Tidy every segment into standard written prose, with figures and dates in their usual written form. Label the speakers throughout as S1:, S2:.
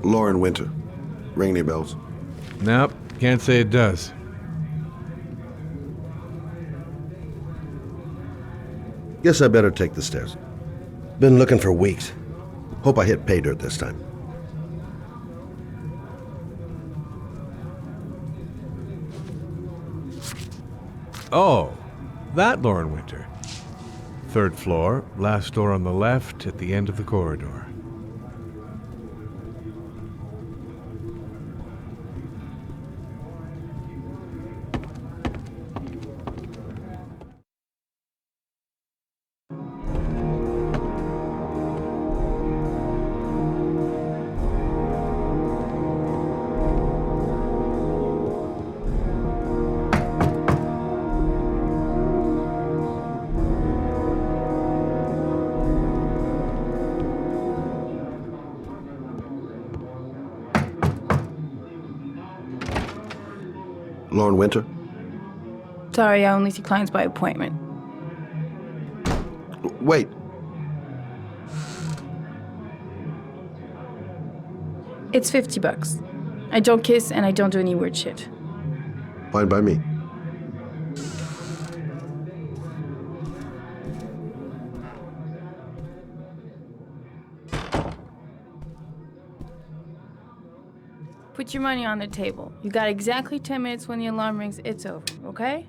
S1: Lauren Winter. Ring any bells?
S2: Nope, can't say it does.
S1: Guess I better take the stairs. Been looking for weeks. Hope I hit pay dirt this time.
S2: Oh, that Lauren Winter. 3rd floor, last door on the left at the end of the corridor.
S1: Lauren Winter?
S3: Sorry, I only see clients by appointment.
S1: Wait.
S3: It's $50. I don't kiss and I don't do any weird shit.
S1: Fine by me.
S3: Put your money on the table. You got exactly 10 minutes. When the alarm rings, it's over, okay?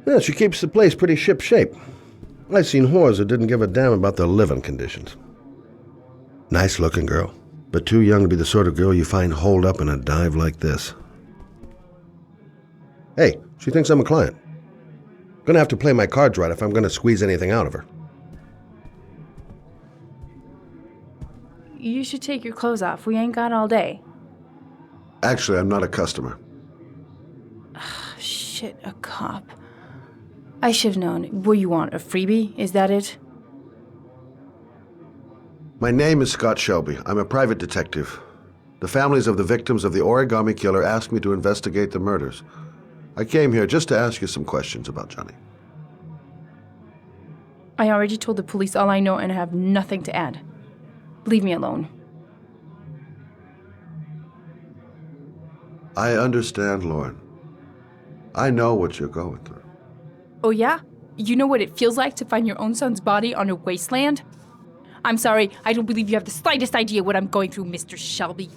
S1: Yeah, she keeps the place pretty ship-shape. I've seen whores that didn't give a damn about their living conditions. Nice-looking girl, but too young to be the sort of girl you find holed up in a dive like this. Hey, she thinks I'm a client. Gonna have to play my cards right if I'm gonna squeeze anything out of her.
S3: You should take your clothes off. We ain't got all day.
S1: Actually, I'm not a customer.
S3: Shit, a cop. I should've known. What you want, a freebie? Is that it?
S1: My name is Scott Shelby. I'm a private detective. The families of the victims of the Origami Killer asked me to investigate the murders. I came here just to ask you some questions about Johnny.
S3: I already told the police all I know and I have nothing to add. Leave me alone.
S1: I understand, Lauren. I know what you're going through.
S3: Oh yeah? You know what it feels like to find your own son's body on a wasteland? I'm sorry, I don't believe you have the slightest idea what I'm going through, Mr. Shelby.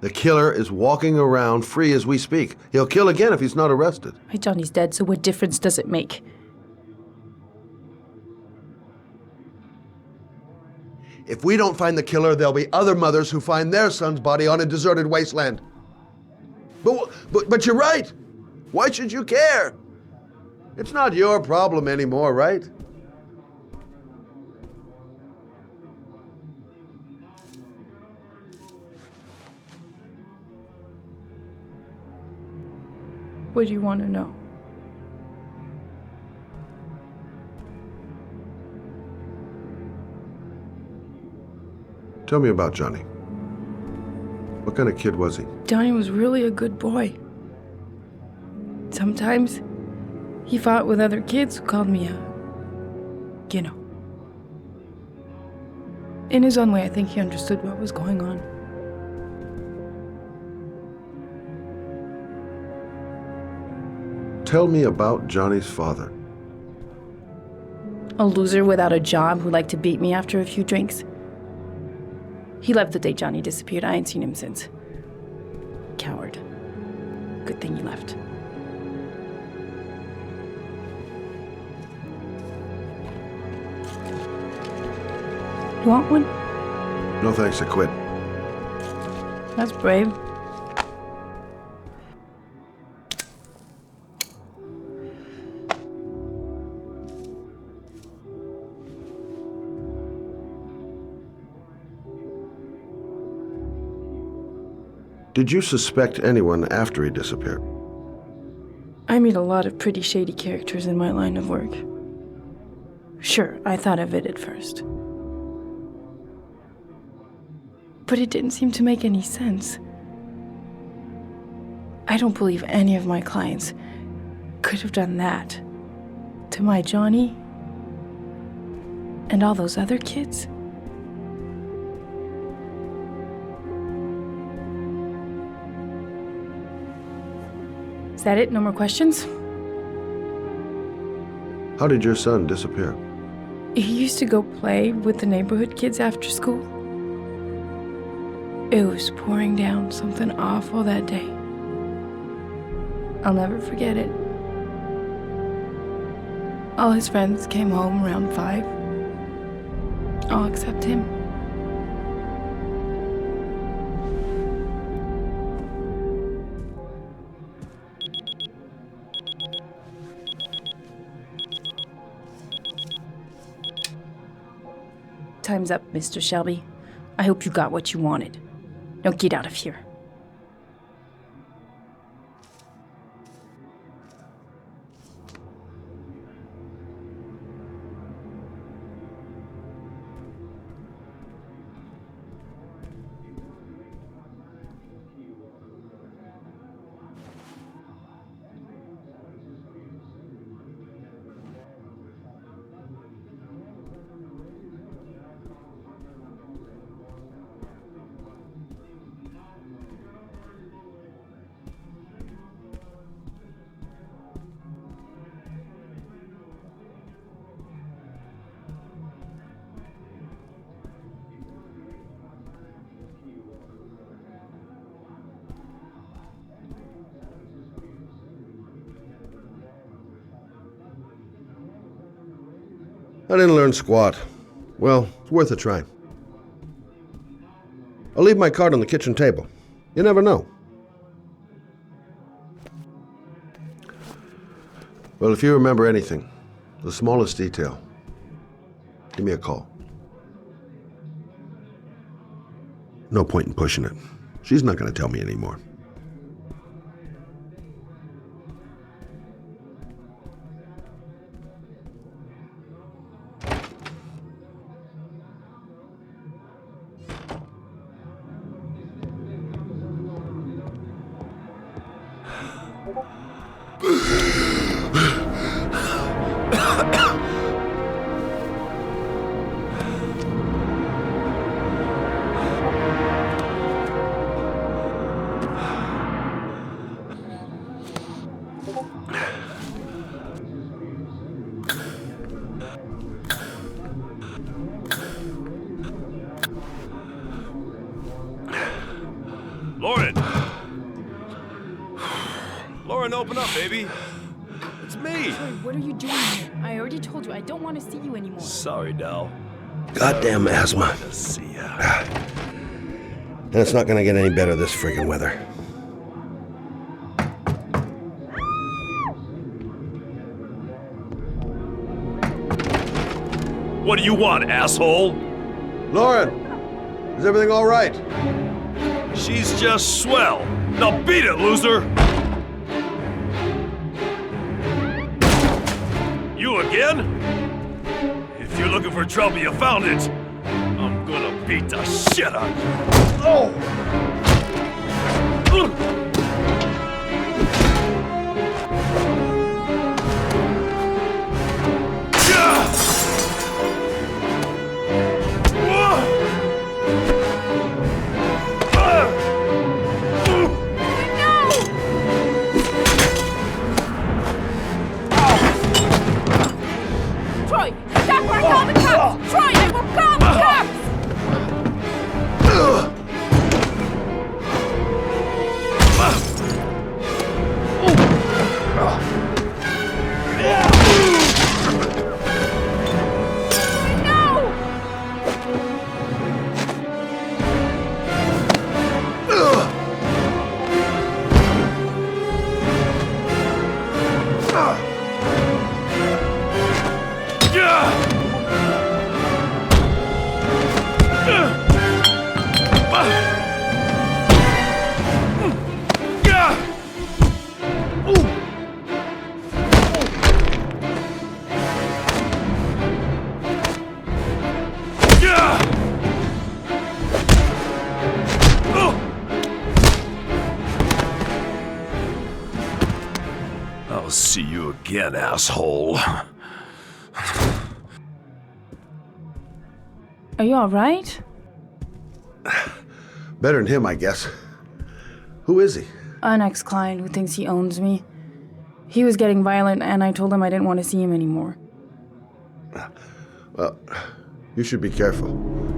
S1: The killer is walking around free as we speak. He'll kill again if he's not arrested.
S3: My Johnny's dead, so what difference does it make?
S1: If we don't find the killer, there'll be other mothers who find their son's body on a deserted wasteland. But you're right. Why should you care? It's not your problem anymore, right?
S3: What do you want to know?
S1: Tell me about Johnny. What kind of kid was he?
S3: Johnny was really a good boy. Sometimes he fought with other kids who called me you know. In his own way, I think he understood what was going on.
S1: Tell me about Johnny's father.
S3: A loser without a job who liked to beat me after a few drinks. He left the day Johnny disappeared. I ain't seen him since. Coward. Good thing he left. You want one?
S1: No thanks, I quit.
S3: That's brave.
S1: Did you suspect anyone after he disappeared?
S3: I meet a lot of pretty shady characters in my line of work. Sure, I thought of it at first. But it didn't seem to make any sense. I don't believe any of my clients could have done that to my Johnny and all those other kids. Is that it? No more questions?
S1: How did your son disappear?
S3: He used to go play with the neighborhood kids after school. It was pouring down something awful that day. I'll never forget it. All his friends came home around 5. All except him. Time's up, Mr. Shelby. I hope you got what you wanted. Now get out of here.
S1: I didn't learn squat. Well, it's worth a try. I'll leave my card on the kitchen table. You never know. Well, if you remember anything, the smallest detail, give me a call. No point in pushing it. She's not going to tell me anymore.
S4: Lauren! Lauren, open up, baby. It's me.
S3: Troy, what are you doing here? I already told you I don't want to see you anymore.
S4: Sorry, Del.
S1: Goddamn asthma.
S4: Good to see ya.
S1: And it's not going to get any better this friggin' weather.
S4: What do you want, asshole?
S1: Lauren, is everything all right?
S4: She's just swell. Now beat it, loser! You again? If you're looking for trouble, you found it. I'm gonna beat the shit out of you. Oh!
S3: Troy, stop or I'll call the cops! Troy, I will call the cops!
S4: I'll see you again, asshole.
S3: Are you alright?
S1: Better than him, I guess. Who is he?
S3: An ex-client who thinks he owns me. He was getting violent, and I told him I didn't want to see him anymore.
S1: Well, you should be careful.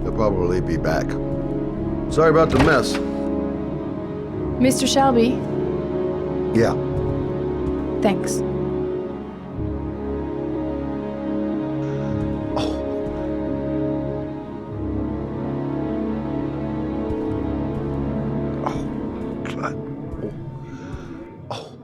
S1: He'll probably be back. Sorry about the mess.
S3: Mr. Shelby,
S1: Yeah.
S3: thanks.
S1: God. Oh.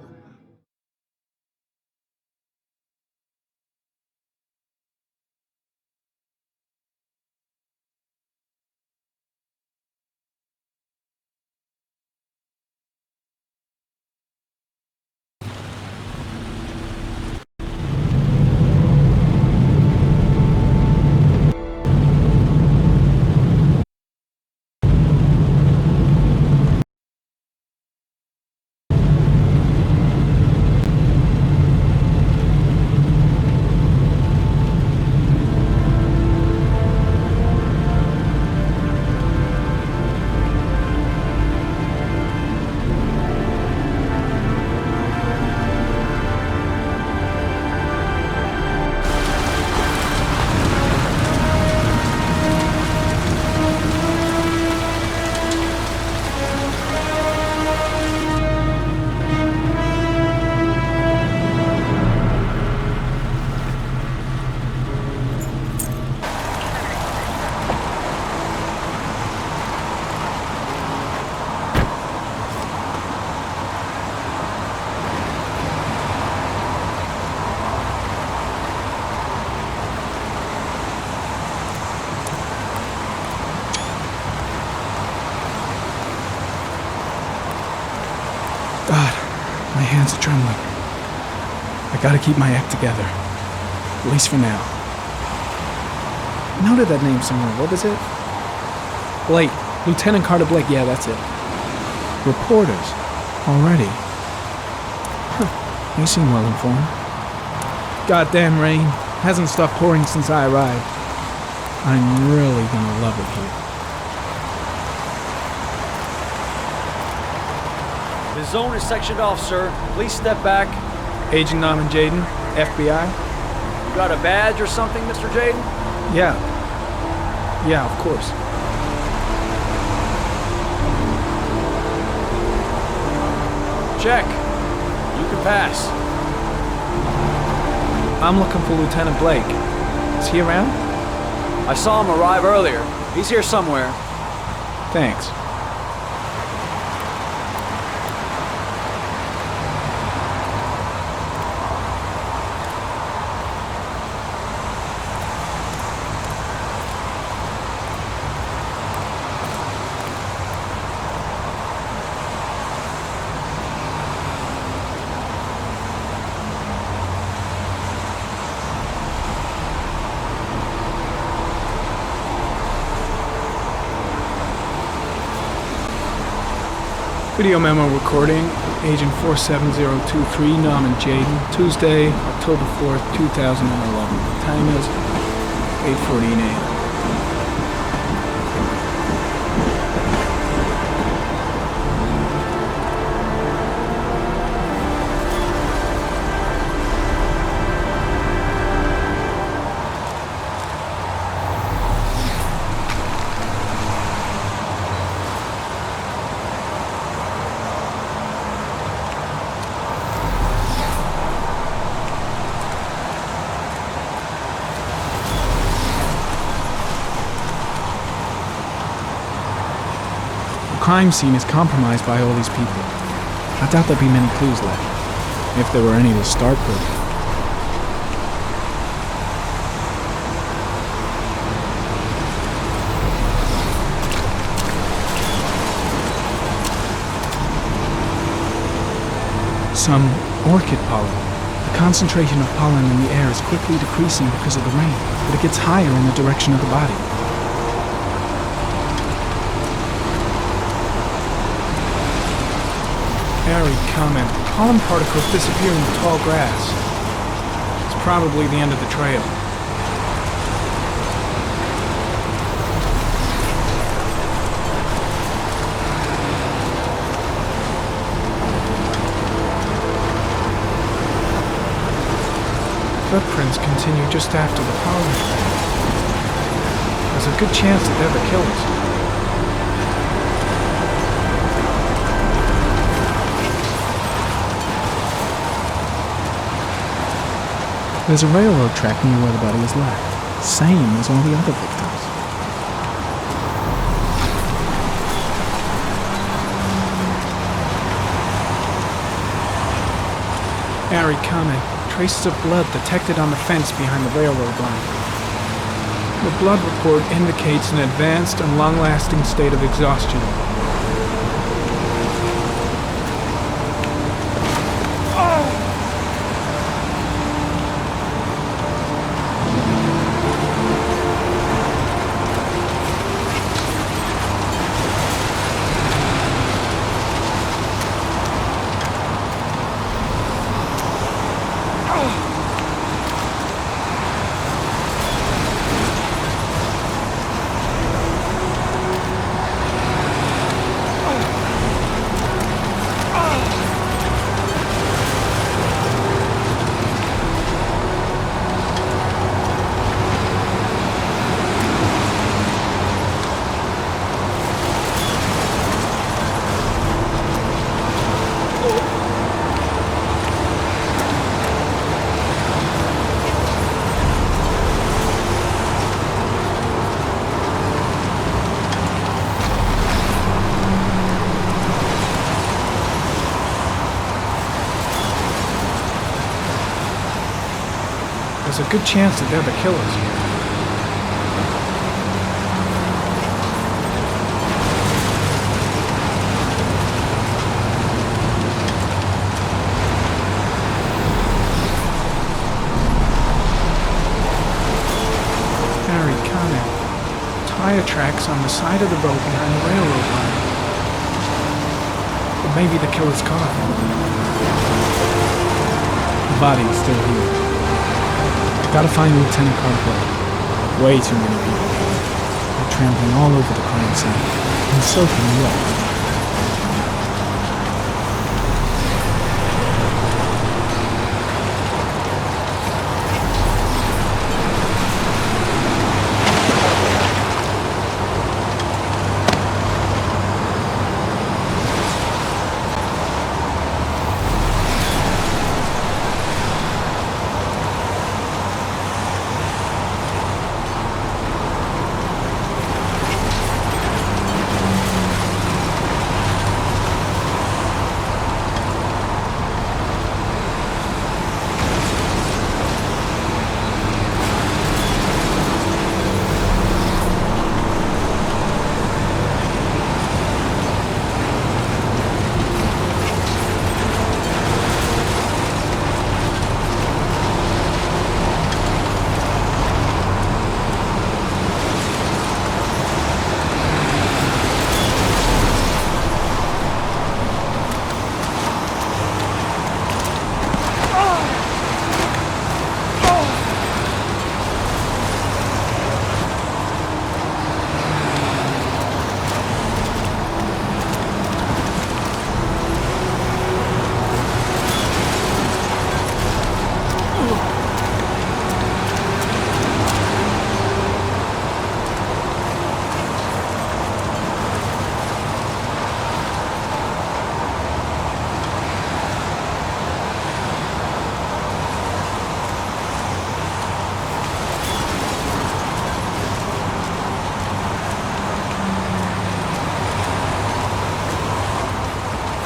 S5: God, my hands are trembling. I gotta keep my act together. At least for now. I noted that name somewhere. What was it? Blake. Lieutenant Carter Blake. Yeah, that's it. Reporters. Already. Huh. They seem well informed. Goddamn rain. Hasn't stopped pouring since I arrived. I'm really gonna love it here.
S6: The zone is sectioned off, sir. Please step back.
S5: Agent Norman Jaden, FBI?
S6: You got a badge or something, Mr. Jaden?
S5: Yeah. Yeah, of course.
S6: Check. You can pass.
S5: I'm looking for Lieutenant Blake. Is he around?
S6: I saw him arrive earlier. He's here somewhere.
S5: Thanks. Video memo recording, Agent 47023, Norman Jaden, Tuesday, October 4th, 2011. Time is 8:14 a.m. The crime scene is compromised by all these people. I doubt there'd be many clues left, if there were any to start with. Some orchid pollen. The concentration of pollen in the air is quickly decreasing because of the rain, but it gets higher in the direction of the body. Harry, comment. Pollen particles disappear in the tall grass. It's probably the end of the trail. Footprints continue just after the pollen trail. There's a good chance that they're the killers. There's a railroad track near where the body is left, same as all the other victims. Harry, comment. Traces of blood detected on the fence behind the railroad line. The blood report indicates an advanced and long-lasting state of exhaustion. There's a good chance that they're the killers. Harry, comment. Tire tracks on the side of the road behind the railroad line. It may be the killer's car. The body is still here. Gotta find Lieutenant Carter. Way too many people here. They're trampling all over the crime scene and soaking wet.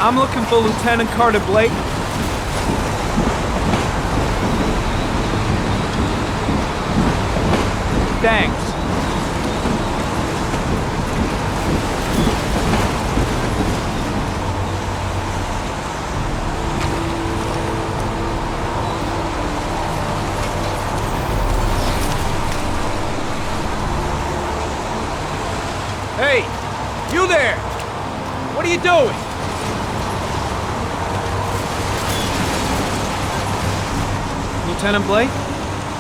S6: I'm looking for Lieutenant Carter Blake. Thanks. Hey, you there! What are you doing?
S5: Lieutenant Blake?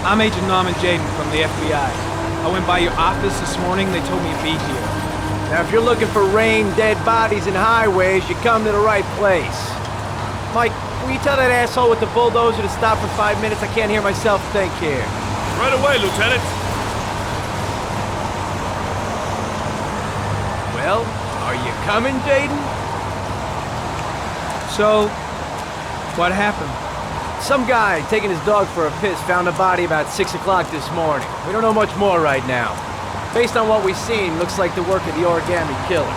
S5: I'm Agent Norman Jaden from the FBI. I went by your office this morning. They told me to be here.
S6: Now, if you're looking for rain, dead bodies, and highways, you come to the right place. Mike, will you tell that asshole with the bulldozer to stop for 5 minutes? I can't hear myself think here.
S4: Right away, Lieutenant.
S6: Well, are you coming, Jaden?
S5: So, what happened?
S6: Some guy taking his dog for a piss found a body about 6 o'clock this morning. We don't know much more right now. Based on what we've seen, looks like the work of the Origami Killer.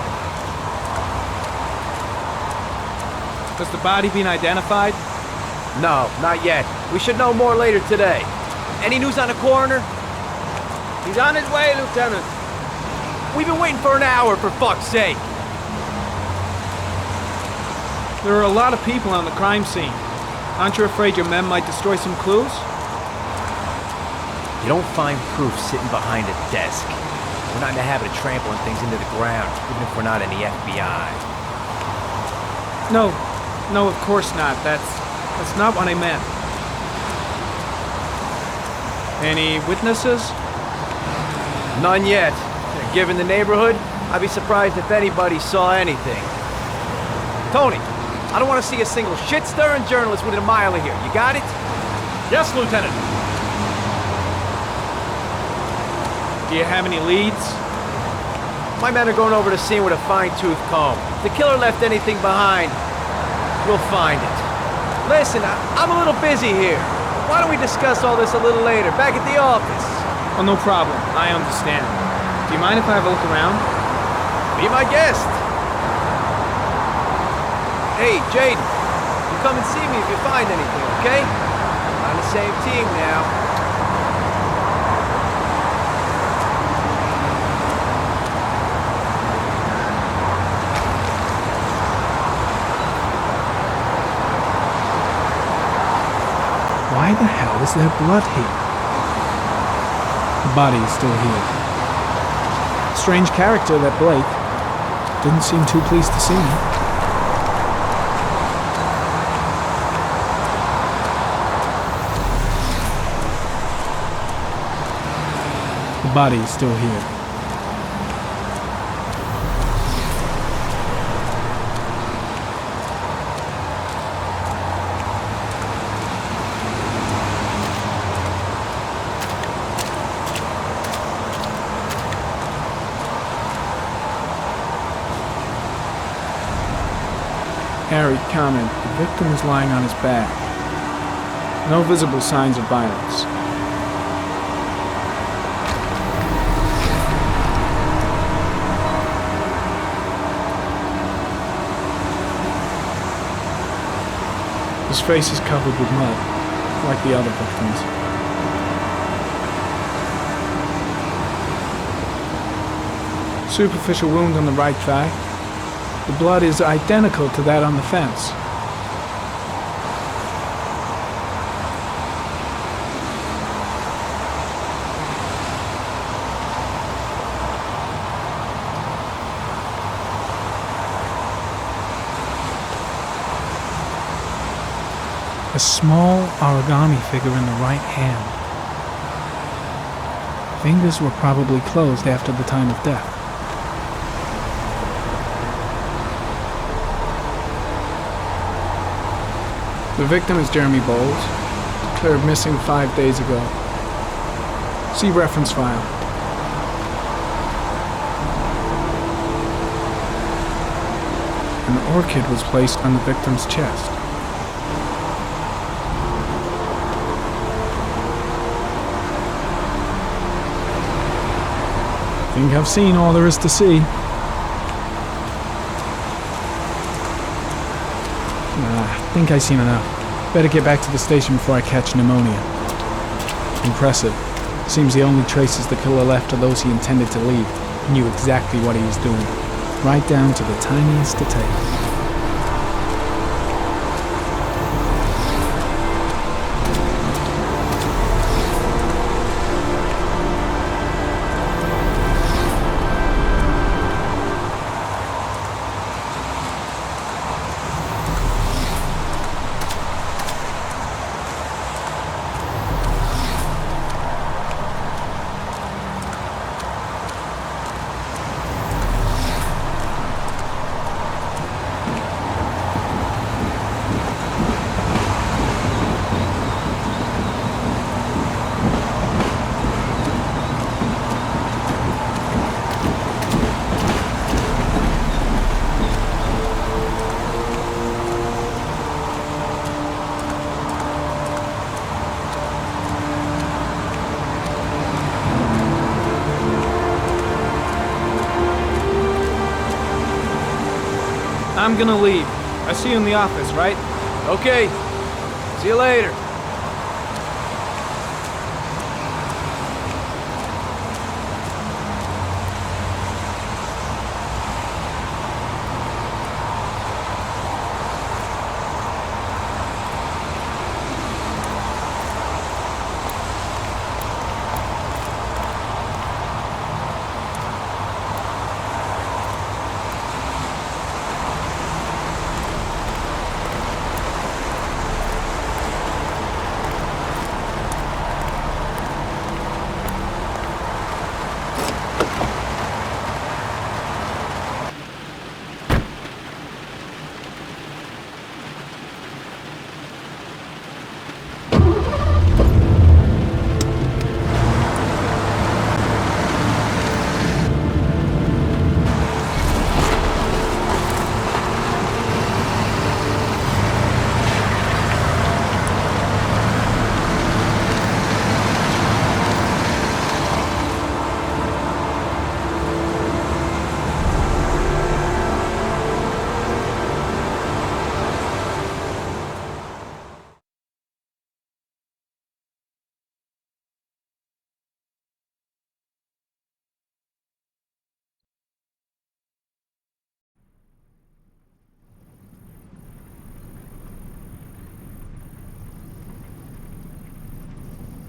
S5: Has the body been identified?
S6: No, not yet. We should know more later today. Any news on the coroner?
S5: He's on his way, Lieutenant.
S6: We've been waiting for an hour, for fuck's sake.
S5: There are a lot of people on the crime scene. Aren't you afraid your men might destroy some clues?
S6: You don't find proof sitting behind a desk. We're not in the habit of trampling things into the ground, even if we're not in the FBI.
S5: No, of course not. That's not what I meant. Any witnesses?
S6: None yet. Given the neighborhood, I'd be surprised if anybody saw anything. Tony, I don't want to see a single shit-stirring journalist within a mile of here. You got it?
S4: Yes, Lieutenant.
S5: Do you have any leads?
S6: My men are going over the scene with a fine-tooth comb. If the killer left anything behind, we'll find it. Listen, I'm a little busy here. Why don't we discuss all this a little later, back at the office?
S5: Oh, no problem. I understand. Do you mind if I have a look around?
S6: Be my guest. Hey, Jaden, you come and see me if you find anything, okay? We're on the same team now.
S5: Why the hell is there blood here? The body is still here. Strange character, that Blake. Didn't seem too pleased to see me. The body is still here. Harry, comment. The victim is lying on his back. No visible signs of violence. His face is covered with mud, like the other victims. Superficial wound on the right thigh. The blood is identical to that on the fence. A small origami figure in the right hand. Fingers were probably closed after the time of death. The victim is Jeremy Bowles, declared missing 5 days ago. See reference file. An orchid was placed on the victim's chest. I think I've seen all there is to see. I think I've seen enough. Better get back to the station before I catch pneumonia. Impressive. Seems the only traces the killer left are those he intended to leave. He knew exactly what he was doing, right down to the tiniest detail. I'm gonna leave. I see you in the office, right?
S6: Okay. See you later.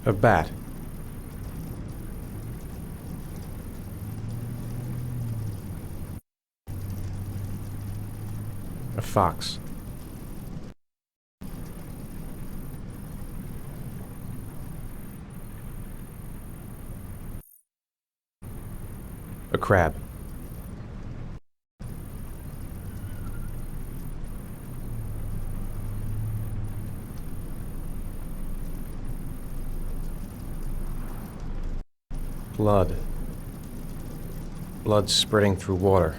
S2: A bat. A fox. A crab. Blood. Blood spreading through water.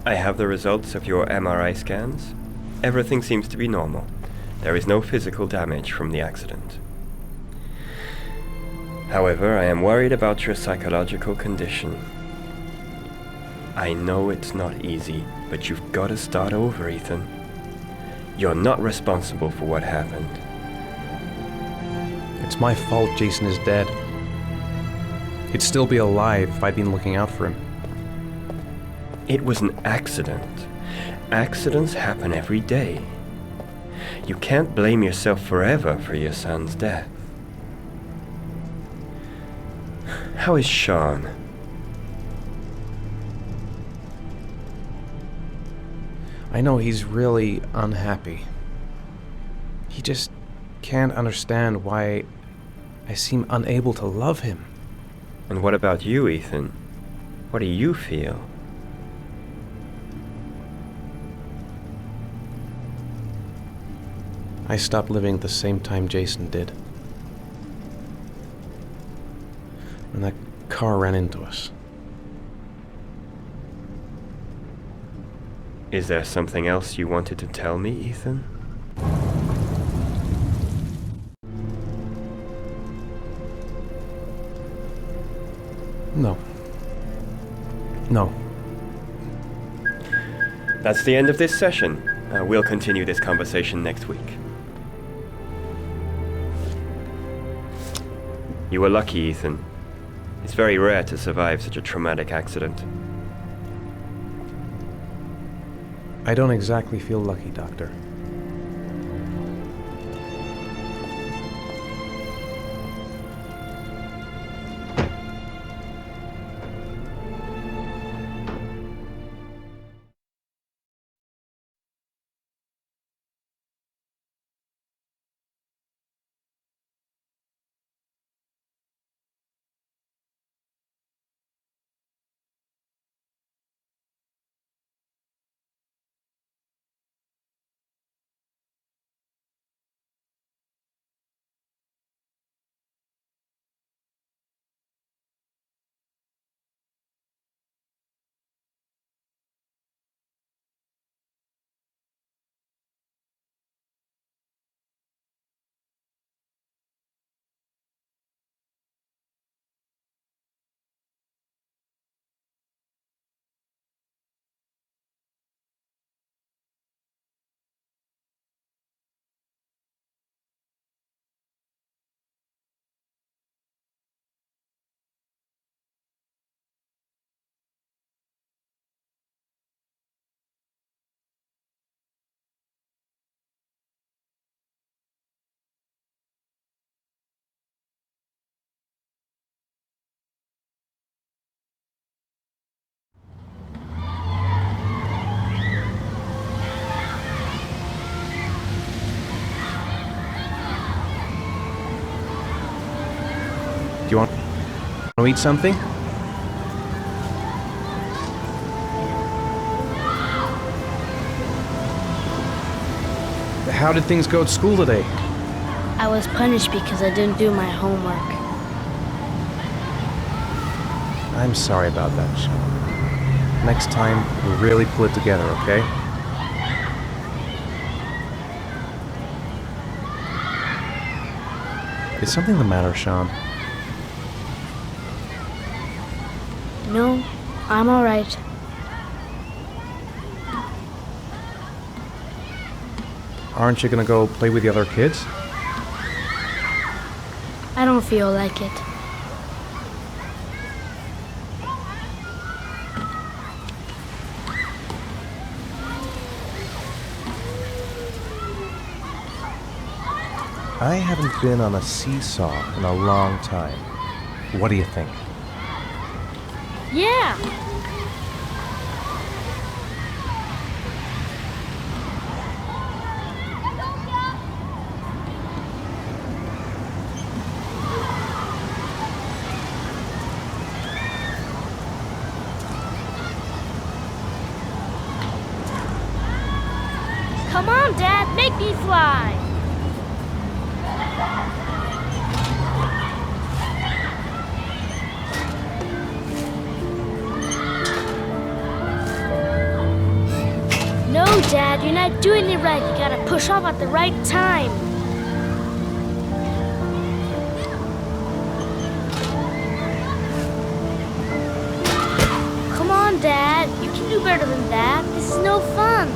S7: I have the results of your MRI scans. Everything seems to be normal. There is no physical damage from the accident. However, I am worried about your psychological condition. I know it's not easy, but you've got to start over, Ethan. You're not responsible for what happened.
S8: It's my fault Jason is dead. He'd still be alive if I'd been looking out for him.
S7: It was an accident. Accidents happen every day. You can't blame yourself forever for your son's death. How is Sean?
S8: I know he's really unhappy. He just can't understand why I seem unable to love him.
S7: And what about you, Ethan? What do you feel?
S8: I stopped living at the same time Jason did. When that car ran into us.
S7: Is there something else you wanted to tell me, Ethan?
S8: No. No.
S7: That's the end of this session. We'll continue this conversation next week. You were lucky, Ethan. It's very rare to survive such a traumatic accident.
S8: I don't exactly feel lucky, Doctor. Do you want to eat something? How did things go at school today?
S9: I was punished because I didn't do my homework.
S8: I'm sorry about that, Sean. Next time, we'll really pull it together, okay? Is something the matter, Sean?
S9: No, I'm alright.
S8: Aren't you gonna go play with the other kids?
S9: I don't feel like it.
S8: I haven't been on a seesaw in a long time. What do you think?
S9: Yeah! Come on, Dad, make me fly! No, Dad, you're not doing it right. You gotta push off at the right time. Come on, Dad. You can do better than that. This is no fun.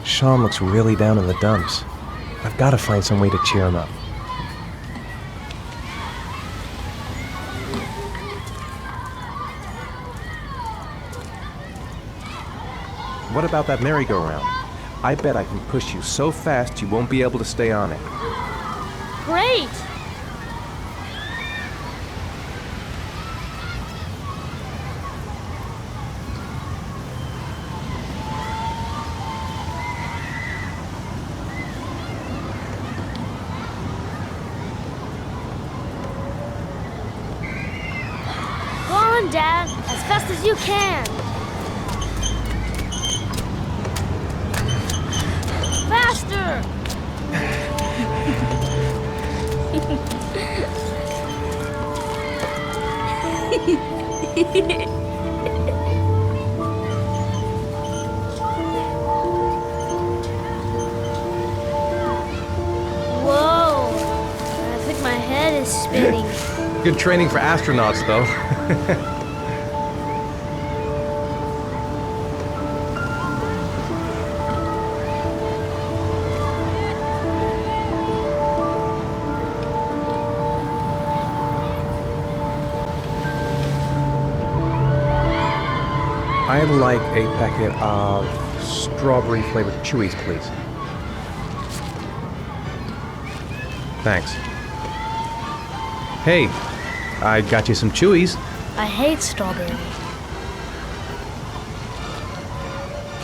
S8: Sean looks really down in the dumps. I've got to find some way to cheer him up. What about that merry-go-round? I bet I can push you so fast you won't be able to stay on it.
S9: Great! Go on, Dad, as fast as you can. Faster! Whoa! I think my head is spinning.
S8: Good training for astronauts, though. I'd like a packet of strawberry-flavored Chewies, please. Thanks. Hey, I got you some Chewies.
S9: I hate strawberry.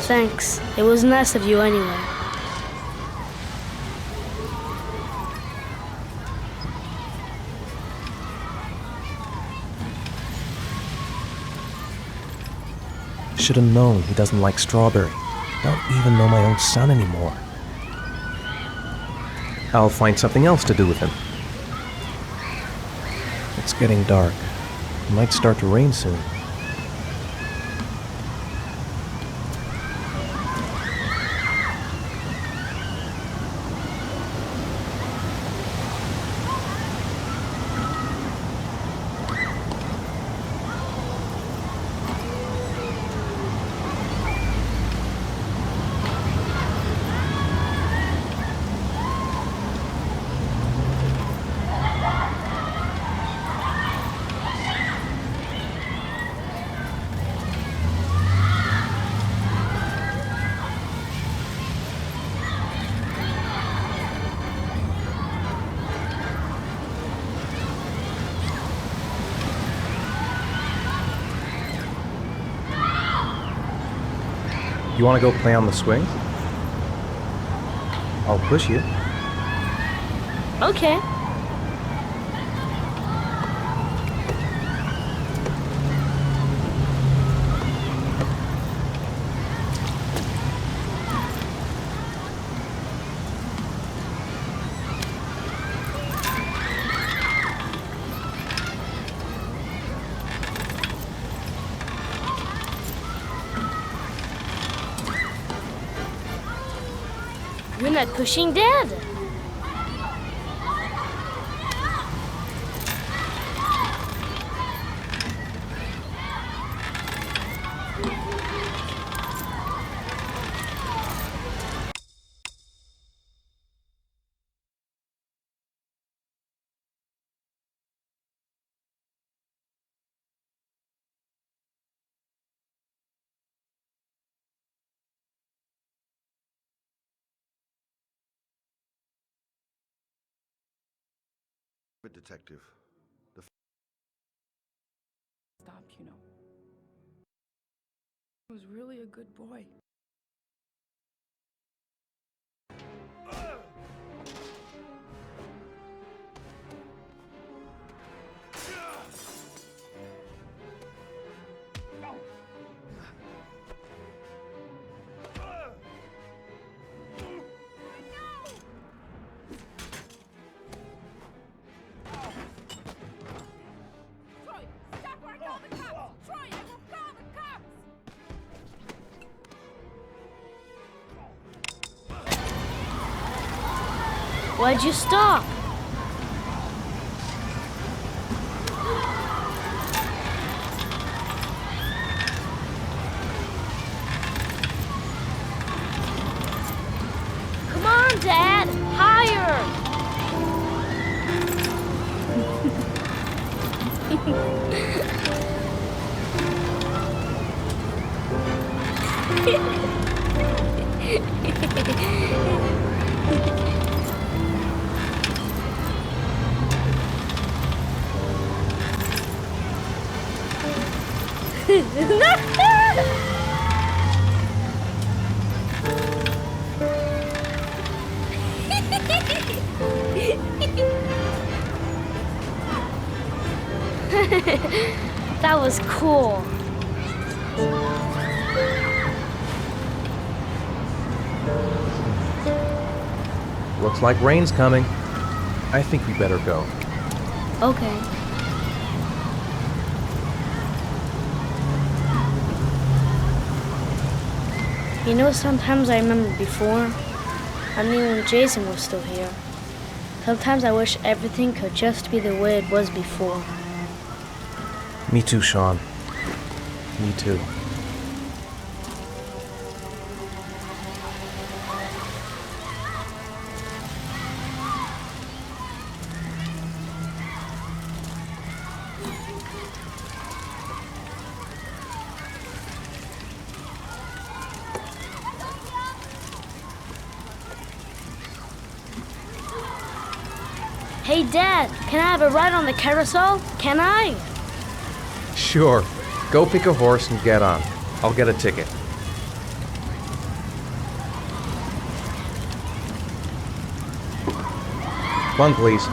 S9: Thanks. It was nice of you anyway.
S8: Should have known he doesn't like strawberry. Don't even know my own son anymore. I'll find something else to do with him. It's getting dark. It might start to rain soon. You want to go play on the swing? I'll push you.
S9: Okay. You're not pushing, Dad.
S1: Detective.
S3: Stop, you know. He was really a good boy.
S9: Why'd you stop? Come on, Dad! Higher! That was cool.
S8: Looks like rain's coming. I think we better go.
S9: Okay. You know, sometimes I remember before. I mean, when Jason was still here. Sometimes I wish everything could just be the way it was before.
S8: Me too, Sean. Me too.
S9: Hey, Dad, can I have a ride on the carousel? Can I?
S8: Sure. Go pick a horse and get on. I'll get a ticket. One, please.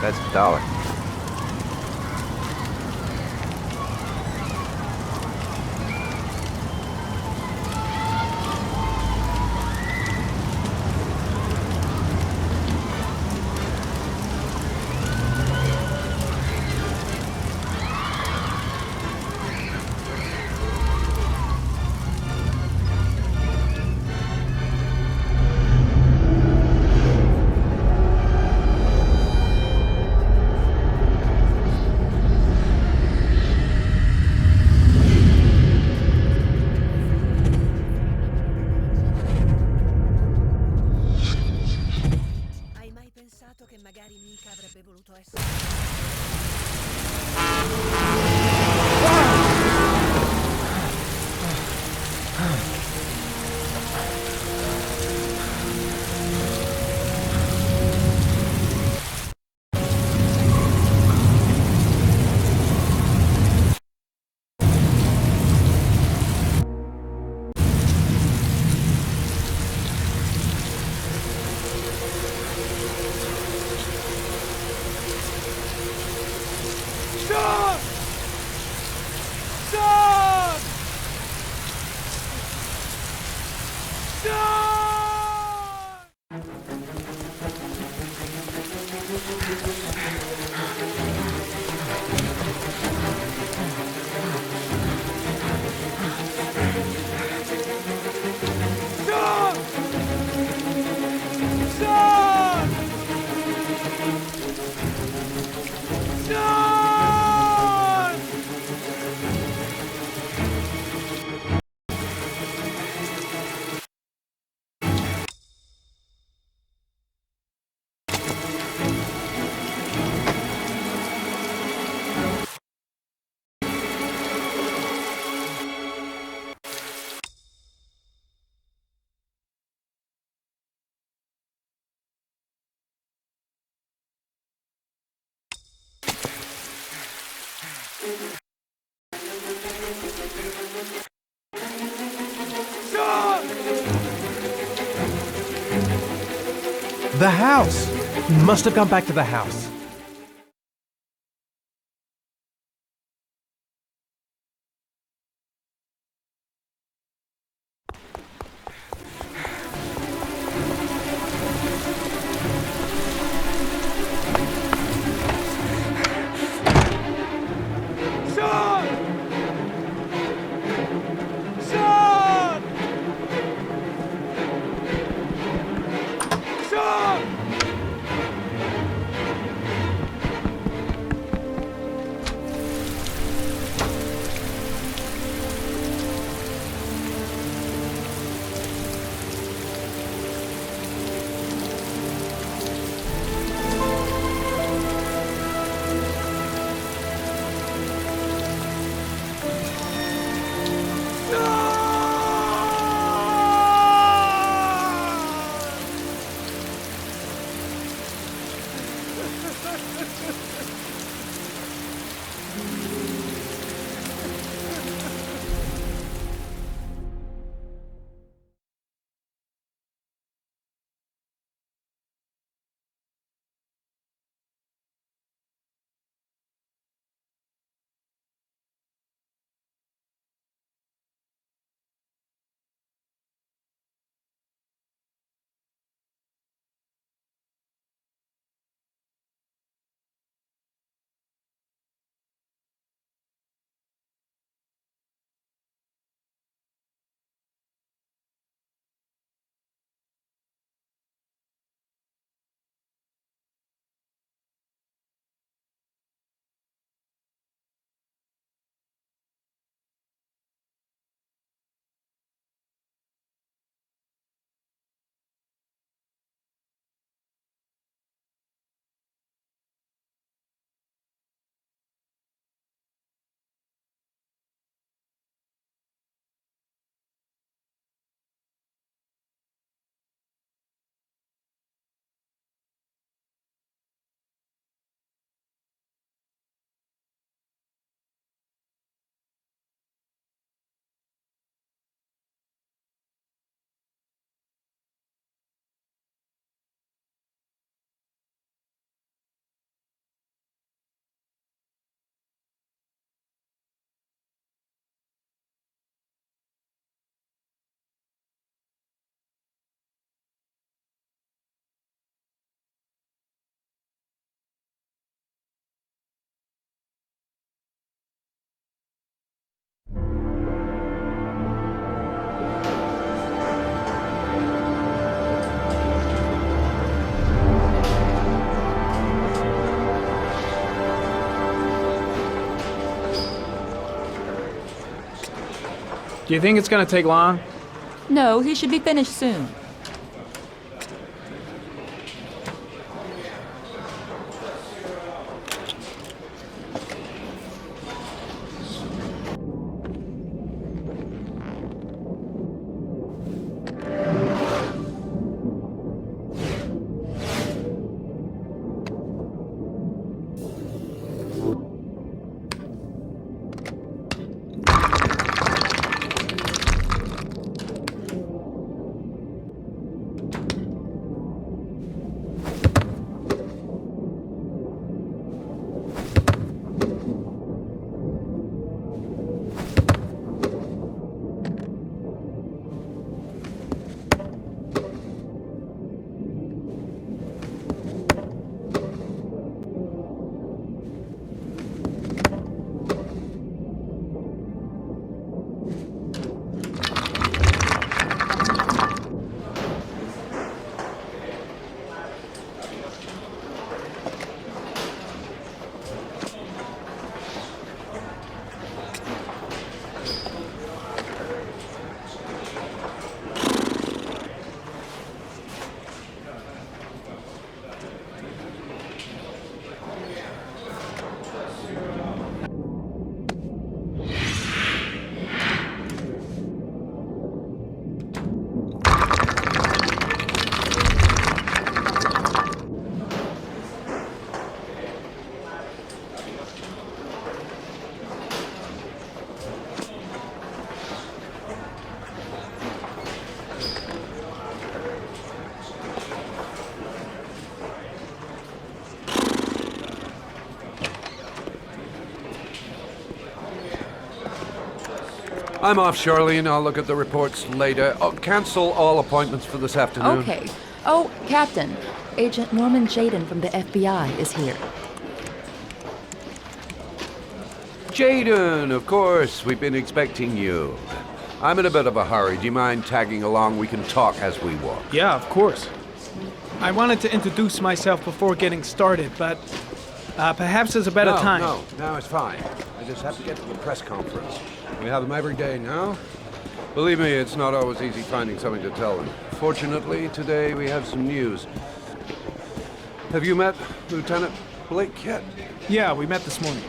S8: That's $1.
S2: The house! He must have gone back to the house.
S5: Do you think it's gonna take long?
S10: No, he should be finished soon.
S11: I'm off, Charlene. I'll look at the reports later. Oh, cancel all appointments for this afternoon.
S10: Okay. Oh, Captain. Agent Norman Jaden from the FBI is here.
S11: Jaden, of course. We've been expecting you. I'm in a bit of a hurry. Do you mind tagging along? We can talk as we walk.
S5: Yeah, of course. I wanted to introduce myself before getting started, but perhaps there's a better time.
S11: No, it's fine. I just have to get to the press conference. We have them every day now. Believe me, it's not always easy finding something to tell them. Fortunately, today we have some news. Have you met Lieutenant Blake yet?
S5: Yeah, we met this morning.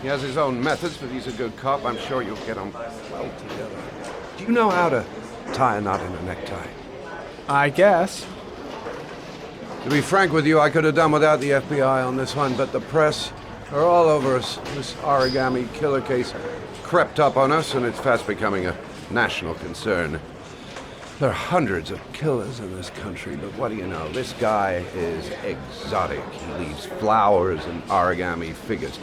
S11: He has his own methods, but he's a good cop. I'm sure you'll get on well together. Do you know how to tie a knot in a necktie?
S5: I guess.
S11: To be frank with you, I could have done without the FBI on this one, but the press are all over us. This origami killer case crept up on us, and it's fast becoming a national concern. There are hundreds of killers in this country, but what do you know? This guy is exotic. He leaves flowers and origami figures.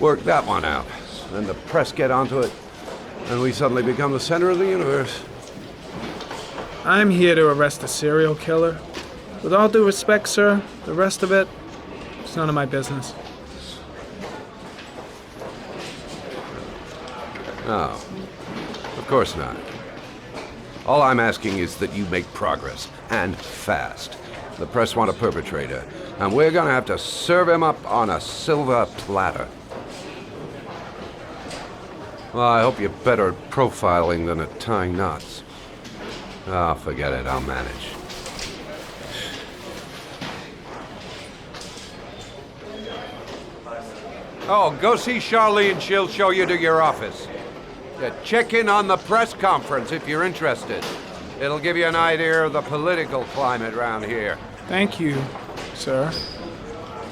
S11: Work that one out. Then the press get onto it, and we suddenly become the center of the universe.
S5: I'm here to arrest a serial killer. With all due respect, sir, the rest of it, it's none of my business.
S11: No, of course not. All I'm asking is that you make progress, and fast. The press want a perpetrator, and we're gonna have to serve him up on a silver platter. Well, I hope you're better at profiling than at tying knots. Oh, forget it, I'll manage. Oh, go see Charlene, she'll show you to your office. Yeah, check in on the press conference if you're interested. It'll give you an idea of the political climate around here.
S5: Thank you, sir.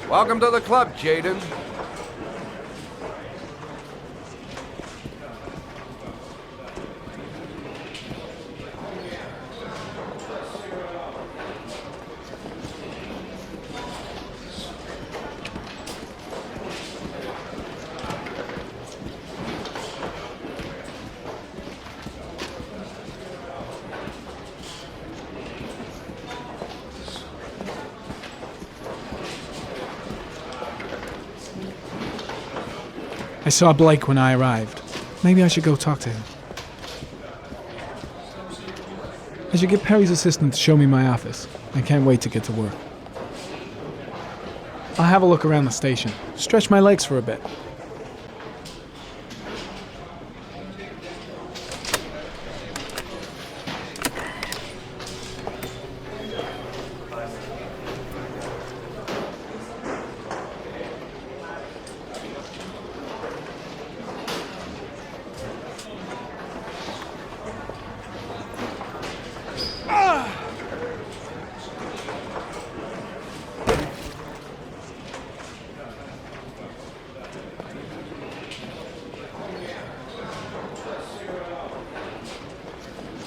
S11: Welcome to the club, Jaden.
S5: I saw Blake when I arrived. Maybe I should go talk to him. I should get Perry's assistant to show me my office. I can't wait to get to work. I'll have a look around the station. Stretch my legs for a bit.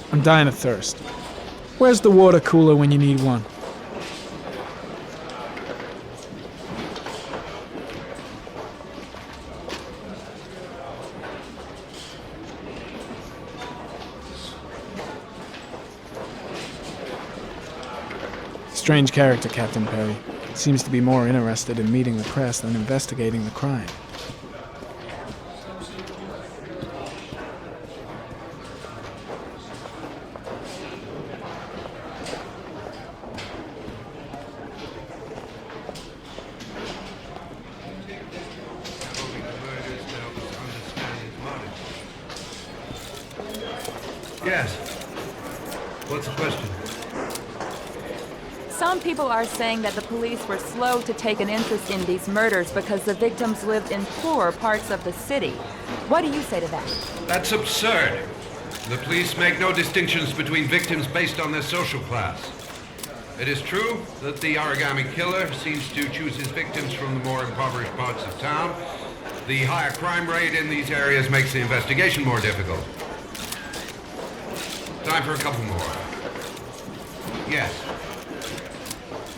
S5: I'm dying of thirst. Where's the water cooler when you need one? Strange character, Captain Perry. Seems to be more interested in meeting the press than investigating the crime.
S11: Yes. What's the question?
S10: Some people are saying that the police were slow to take an interest in these murders because the victims lived in poorer parts of the city. What do you say to that?
S11: That's absurd. The police make no distinctions between victims based on their social class. It is true that the origami killer seems to choose his victims from the more impoverished parts of town. The higher crime rate in these areas makes the investigation more difficult. Time for a couple more. Yes.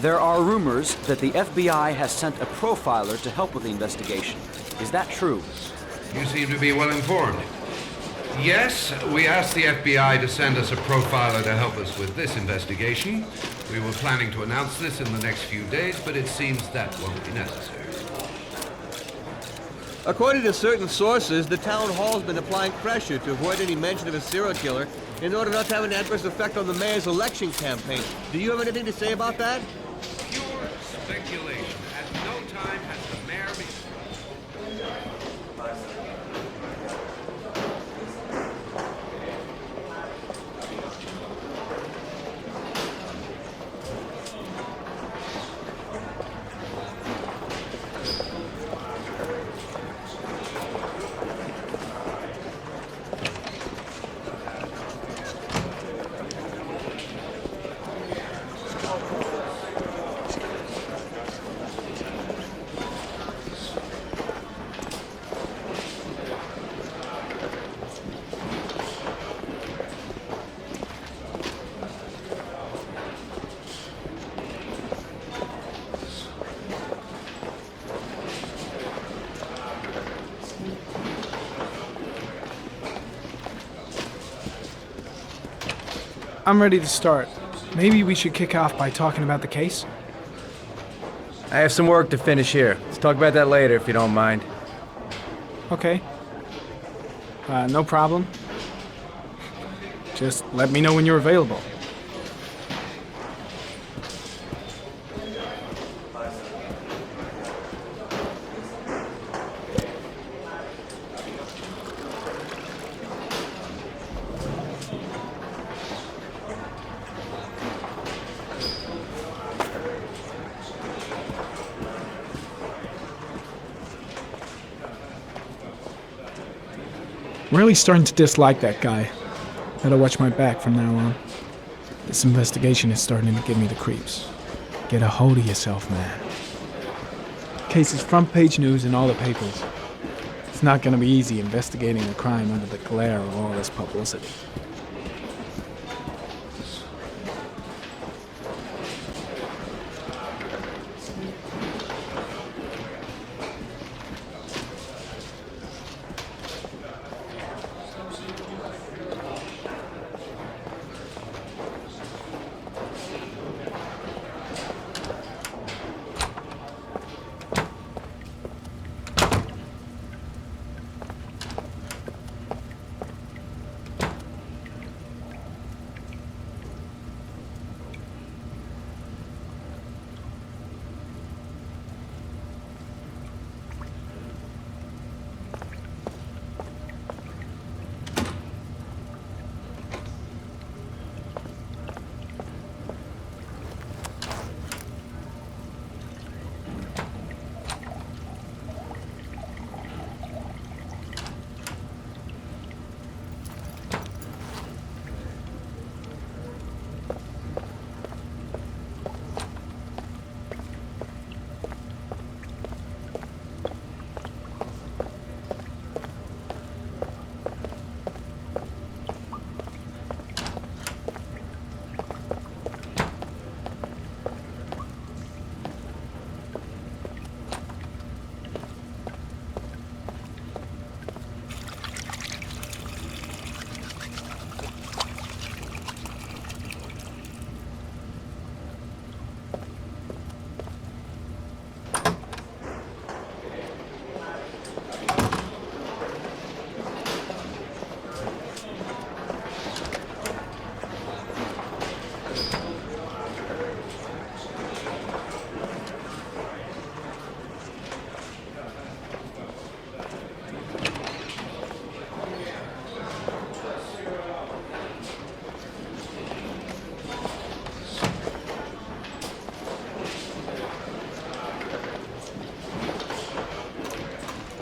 S12: There are rumors that the FBI has sent a profiler to help with the investigation. Is that true?
S11: You seem to be well informed. Yes, we asked the FBI to send us a profiler to help us with this investigation. We were planning to announce this in the next few days, but it seems that won't be necessary.
S6: According to certain sources, the town hall's been applying pressure to avoid any mention of a serial killer in order not to have an adverse effect on the mayor's election campaign. Do you have anything to say about that?
S11: Pure speculation. At no time has the mayor been...
S5: I'm ready to start. Maybe we should kick off by talking about the case?
S6: I have some work to finish here. Let's talk about that later if you don't mind.
S5: Okay. No problem. Just let me know when you're available. I'm really starting to dislike that guy. Better watch my back from now on. This investigation is starting to give me the creeps. Get a hold of yourself, man. Case is front page news in all the papers. It's not gonna be easy investigating a crime under the glare of all this publicity.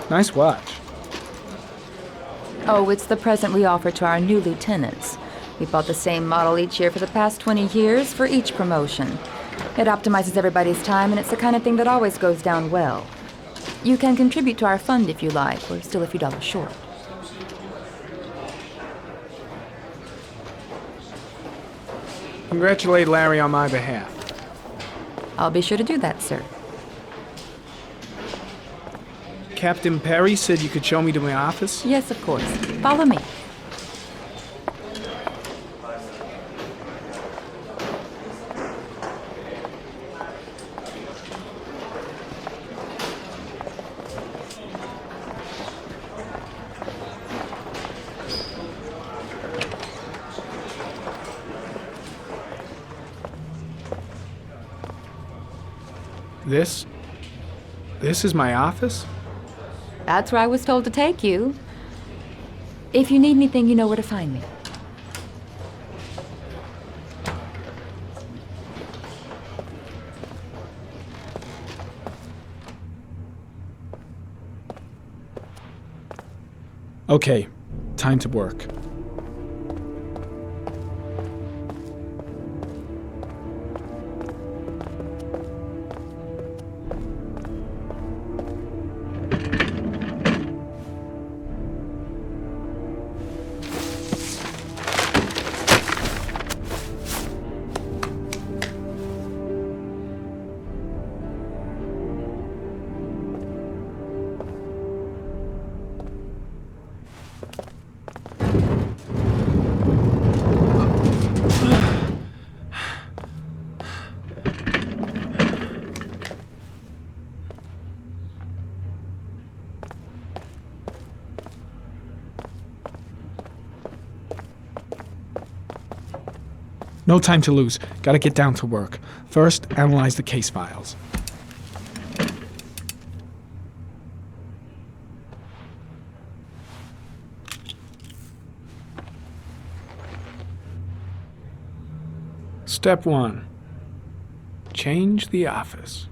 S5: Nice watch.
S10: Oh, it's the present we offer to our new lieutenants. We bought the same model each year for the past 20 years for each promotion. It optimizes everybody's time, and it's the kind of thing that always goes down well. You can contribute to our fund if you like. We're still a few dollars short.
S5: Congratulate Larry on my behalf.
S10: I'll be sure to do that, sir.
S5: Captain Perry said you could show me to my office?
S10: Yes, of course. Follow me.
S5: This is my office?
S10: That's where I was told to take you. If you need anything, you know where to find me.
S5: Okay, time to work. No time to lose. Gotta get down to work. First, analyze the case files. Step 1. Change the office.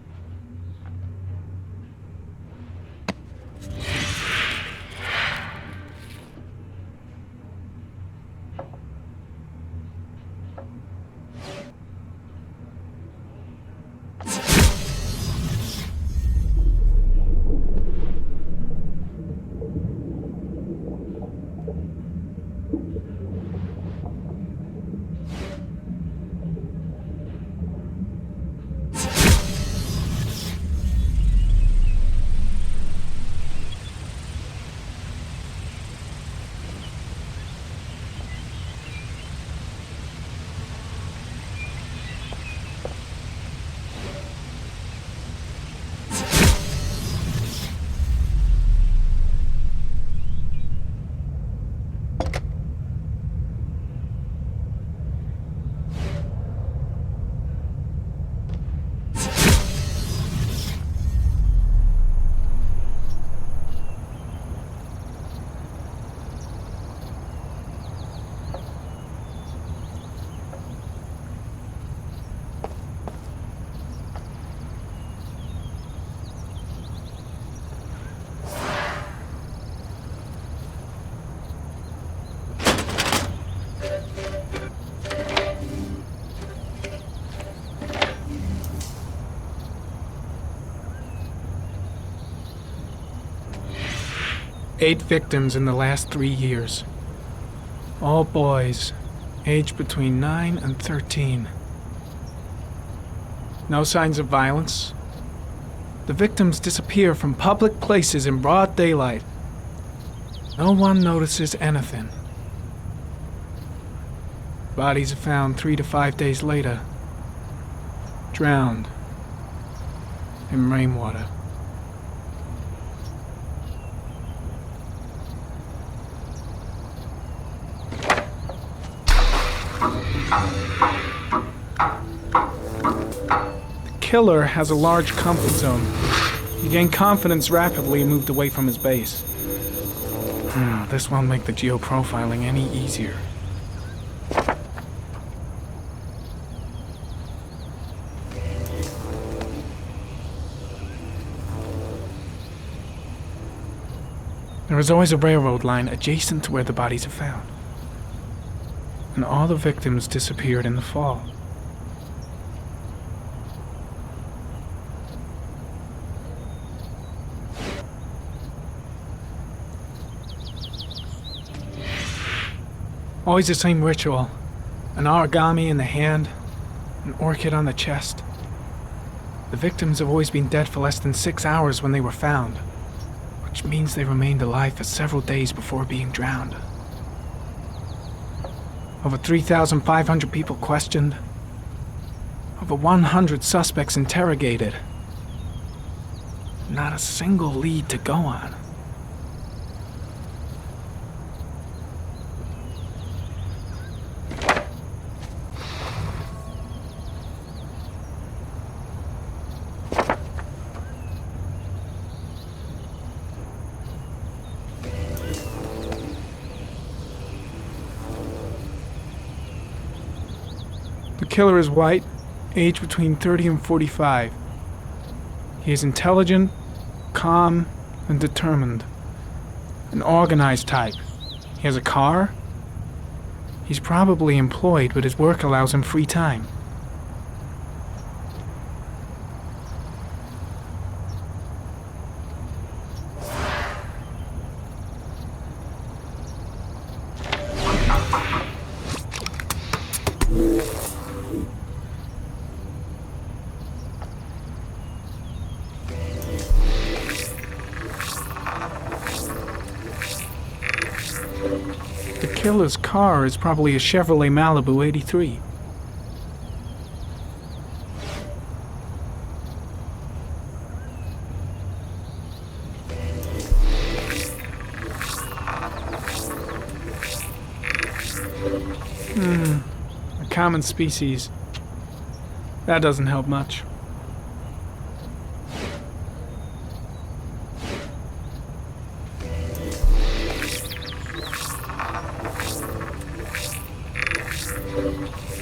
S5: Eight victims in the last 3 years. All boys, aged between 9 and 13. No signs of violence. The victims disappear from public places in broad daylight. No one notices anything. Bodies are found 3 to 5 days later, drowned in rainwater. The killer has a large comfort zone. He gained confidence rapidly and moved away from his base. This won't make the geoprofiling any easier. There is always a railroad line adjacent to where the bodies are found. And all the victims disappeared in the fall. Always the same ritual. An origami in the hand, an orchid on the chest. The victims have always been dead for less than 6 hours when they were found. which means they remained alive for several days before being drowned. Over 3,500 people questioned. Over 100 suspects interrogated. Not a single lead to go on. The killer is white, aged between 30 and 45. He is intelligent, calm, and determined. An organized type. He has a car. He's probably employed, but his work allows him free time. The killer's car is probably a Chevrolet Malibu 83. A common species. That doesn't help much.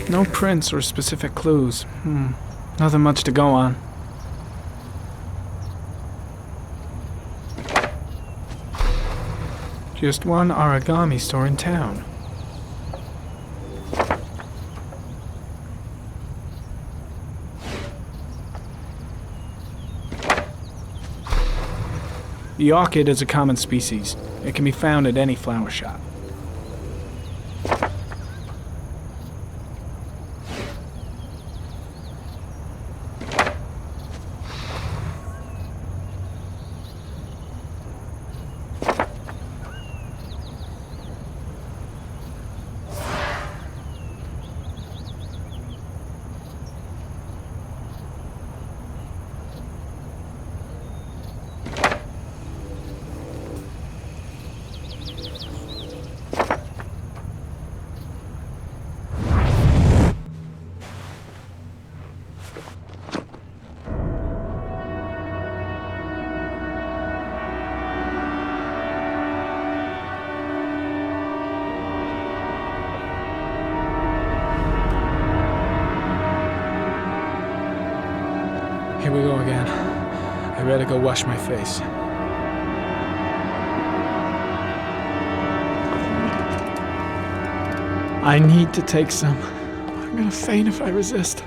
S5: No prints or specific clues. Nothing much to go on. Just one origami store in town. The orchid is a common species. It can be found at any flower shop. Here we go again. I better go wash my face. I need to take some. I'm gonna faint if I resist.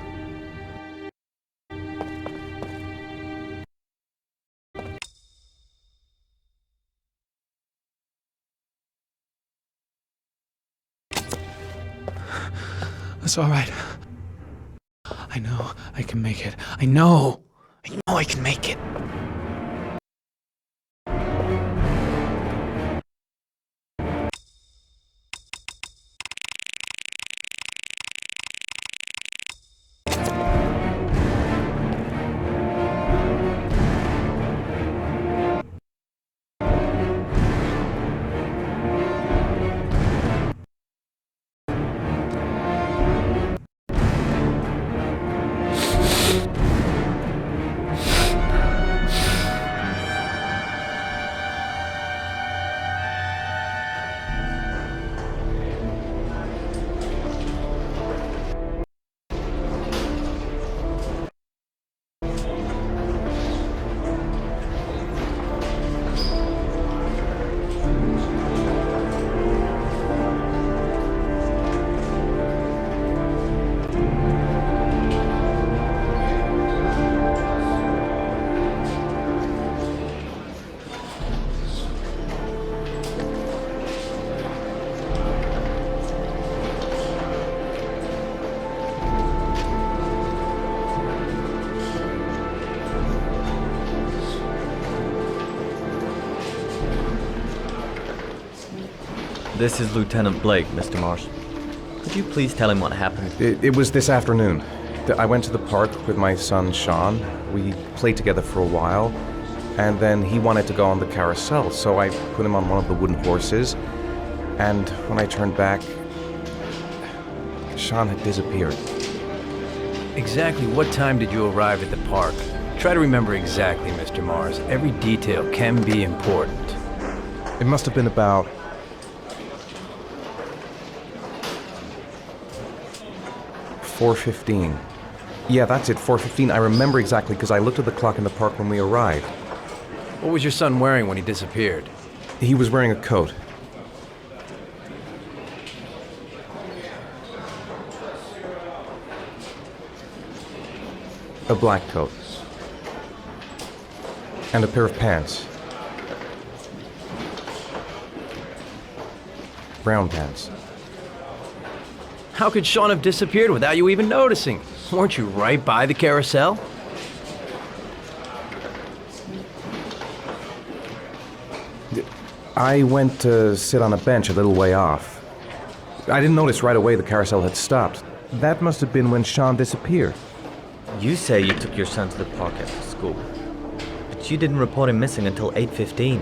S5: That's all right. I know I can make it. I know I can make it.
S13: This is Lieutenant Blake, Mr. Marsh. Could you please tell him what happened?
S8: It was this afternoon. I went to the park with my son, Sean. We played together for a while, and then he wanted to go on the carousel, so I put him on one of the wooden horses, and when I turned back, Sean had disappeared.
S6: Exactly what time did you arrive at the park? Try to remember exactly, Mr. Mars. Every detail can be important.
S8: It must have been about 4:15. Yeah, that's it, 4:15. I remember exactly because I looked at the clock in the park when we arrived.
S6: What was your son wearing when he disappeared?
S8: He was wearing a coat. A black coat. And a pair of pants. Brown pants.
S6: How could Sean have disappeared without you even noticing? Weren't you right by the carousel?
S8: I went to sit on a bench a little way off. I didn't notice right away the carousel had stopped. That must have been when Sean disappeared.
S13: You say you took your son to the park after school, but you didn't report him missing until 8:15.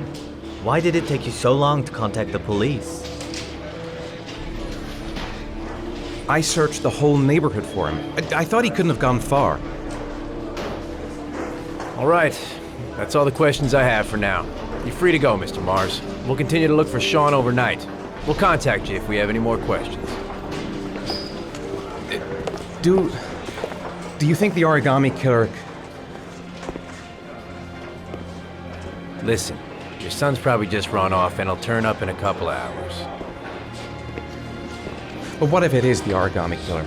S13: Why did it take you so long to contact the police?
S8: I searched the whole neighborhood for him. I thought he couldn't have gone far.
S6: All right. That's all the questions I have for now. You're free to go, Mr. Mars. We'll continue to look for Sean overnight. We'll contact you if we have any more questions.
S8: Do you think the origami killer...
S6: Listen, your son's probably just run off and he'll turn up in a couple of hours.
S8: But what if it is the origami killer?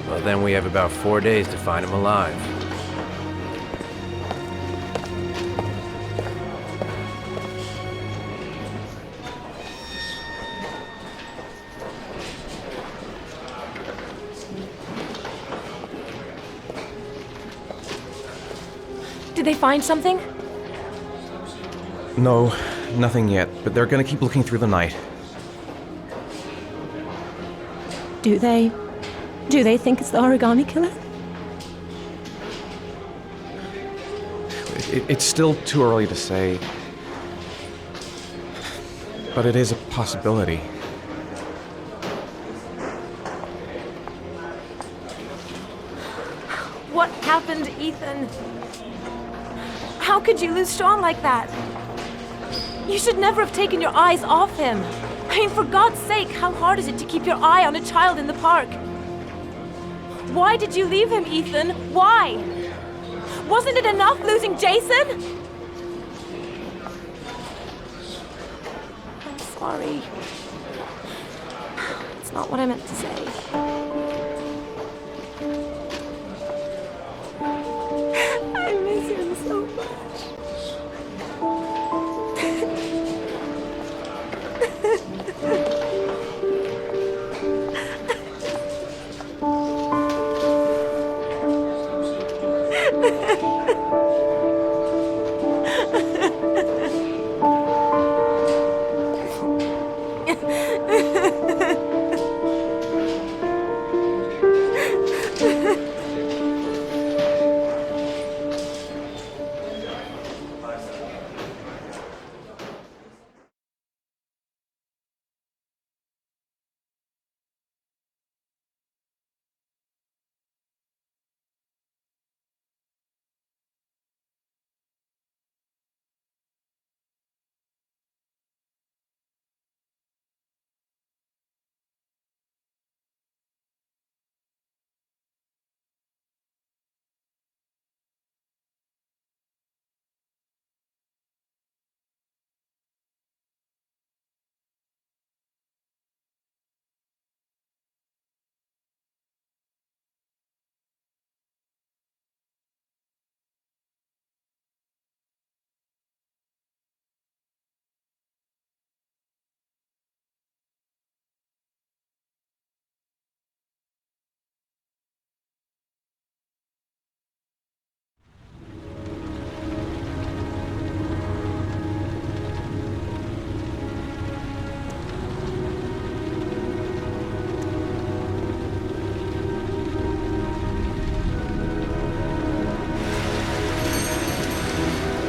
S6: Well, then we have about 4 days to find him alive.
S14: Did they find something?
S8: No, nothing yet, but they're gonna keep looking through the night.
S14: Do they think it's the origami killer?
S8: It's still too early to say, but it is a possibility.
S14: What happened, Ethan? How could you lose Sean like that? You should never have taken your eyes off him. I mean, for God's sake, how hard is it to keep your eye on a child in the park? Why did you leave him, Ethan? Why? Wasn't it enough losing Jason? I'm sorry. It's not what I meant to say. I miss him so much.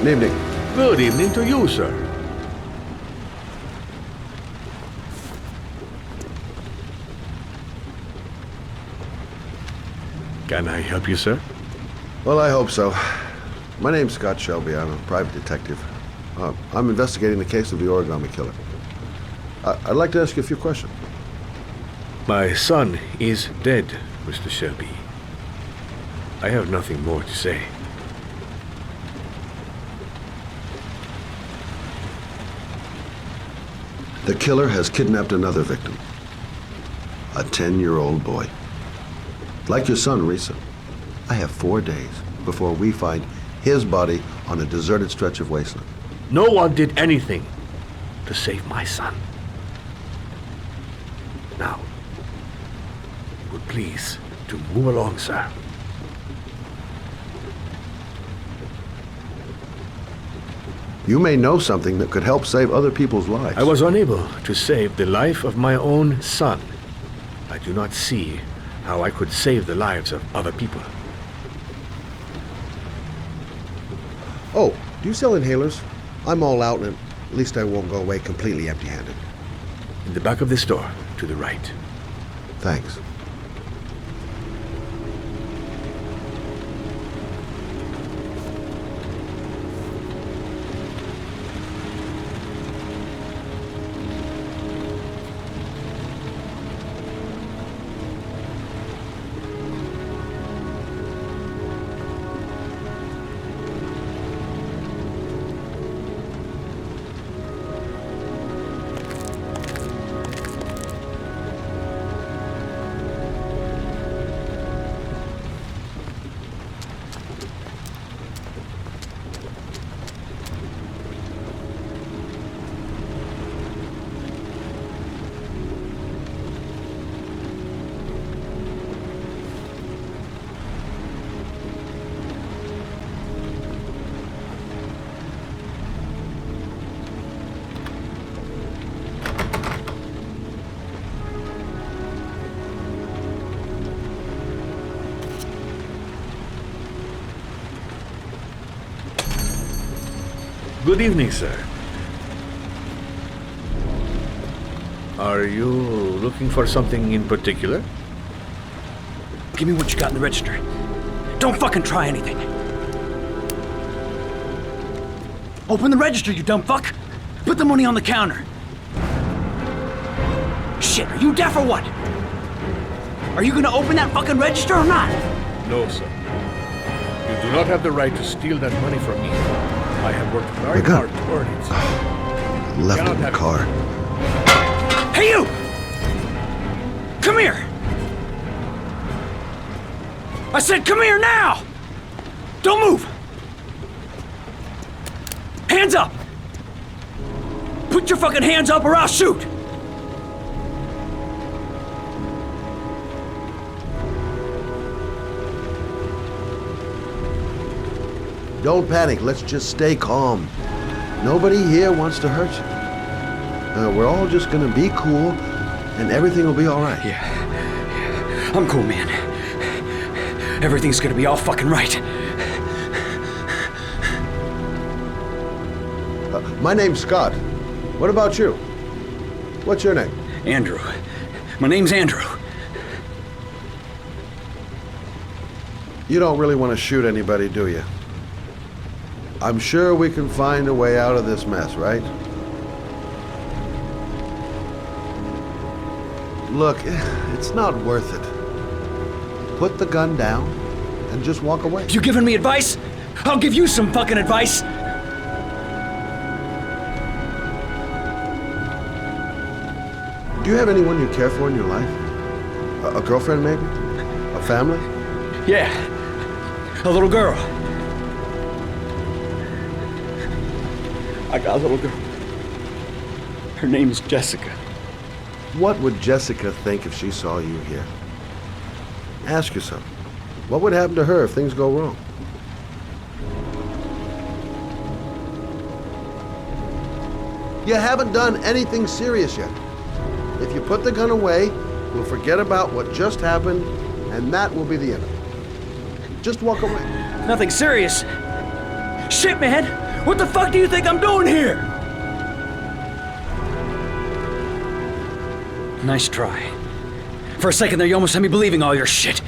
S1: Good evening.
S2: Good evening to you, sir. Can I help you, sir?
S1: Well, I hope so. My name's Scott Shelby. I'm a private detective. I'm investigating the case of the origami killer. I'd like to ask you a few questions.
S2: My son is dead, Mr. Shelby. I have nothing more to say.
S1: The killer has kidnapped another victim. A 10-year-old boy. Like your son, Risa, I have 4 days before we find his body on a deserted stretch of wasteland.
S2: No one did anything to save my son. Now, would please to move along, sir.
S1: You may know something that could help save other people's lives.
S2: I was unable to save the life of my own son. I do not see how I could save the lives of other people.
S1: Oh, do you sell inhalers? I'm all out, and at least I won't go away completely empty-handed.
S2: In the back of the store, to the right.
S1: Thanks.
S2: Good evening, sir. Are you looking for something in particular?
S12: Give me what you got in the register. Don't fucking try anything. Open the register, you dumb fuck! Put the money on the counter. Shit, are you deaf or what? Are you gonna open that fucking register or not?
S2: No, sir. You do not have the right to steal that money from me. I have worked very hard to earn it.
S1: Left it in the car.
S12: Hey, you! Come here! I said come here now! Don't move! Hands up! Put your fucking hands up or I'll shoot!
S1: Don't panic. Let's just stay calm. Nobody here wants to hurt you. We're all just gonna be cool, and everything will be all right.
S12: Yeah. I'm cool, man. Everything's gonna be all fucking right.
S1: My name's Scott. What about you? What's your name?
S12: Andrew. My name's Andrew.
S1: You don't really want to shoot anybody, do you? I'm sure we can find a way out of this mess, right? Look, it's not worth it. Put the gun down and just walk away.
S12: You giving me advice? I'll give you some fucking advice.
S1: Do you have anyone you care for in your life? A girlfriend, maybe? A family?
S12: Yeah. A little girl. I got a little girl. Her name's Jessica.
S1: What would Jessica think if she saw you here? Ask yourself, what would happen to her if things go wrong? You haven't done anything serious yet. If you put the gun away, we'll forget about what just happened, and that will be the end of it. Just walk away.
S12: Nothing serious. Shit, man! What the fuck do you think I'm doing here? Nice try. For a second there, you almost had me believing all your shit.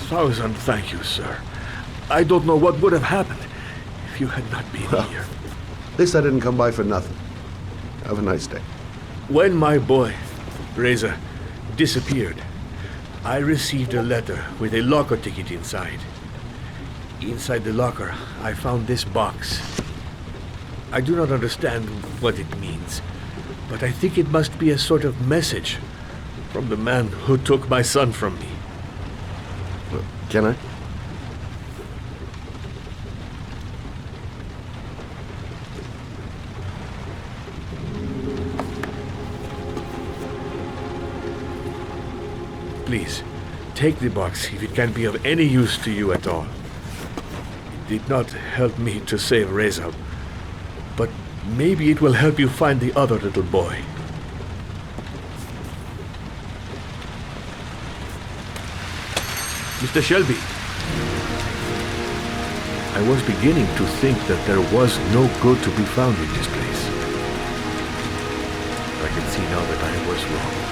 S4: Thousand thank you, sir. I don't know what would have happened if you had not been here.
S1: At least I didn't come by for nothing. Have a nice day.
S4: When my boy, Reza, disappeared, I received a letter with a locker ticket inside. Inside the locker, I found this box. I do not understand what it means, but I think it must be a sort of message from the man who took my son from me.
S1: Can I?
S4: Please, take the box if it can be of any use to you at all. It did not help me to save Reza, but maybe it will help you find the other little boy. Mr. Shelby, I was beginning to think that there was no good to be found in this place. I can see now that I was wrong.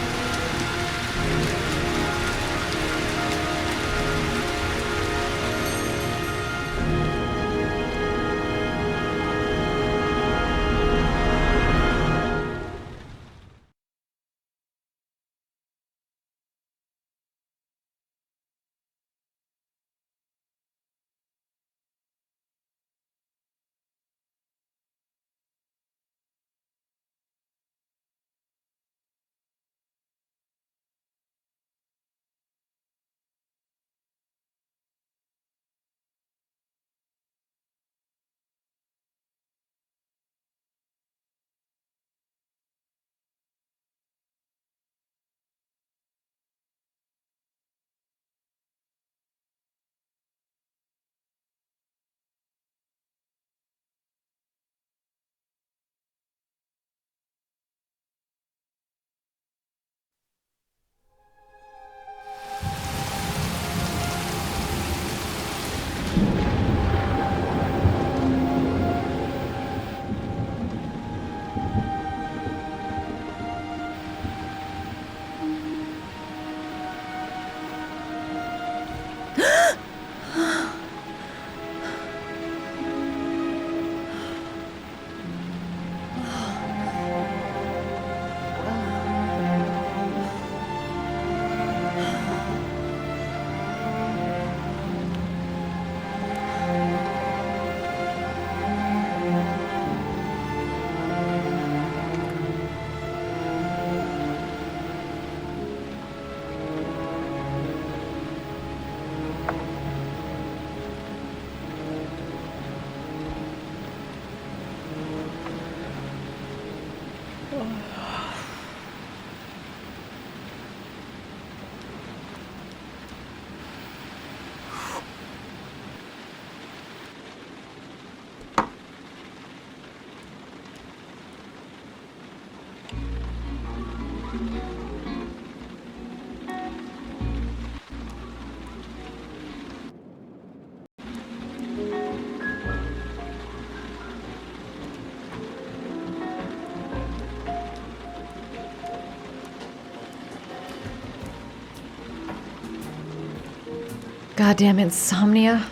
S15: Goddamn insomnia.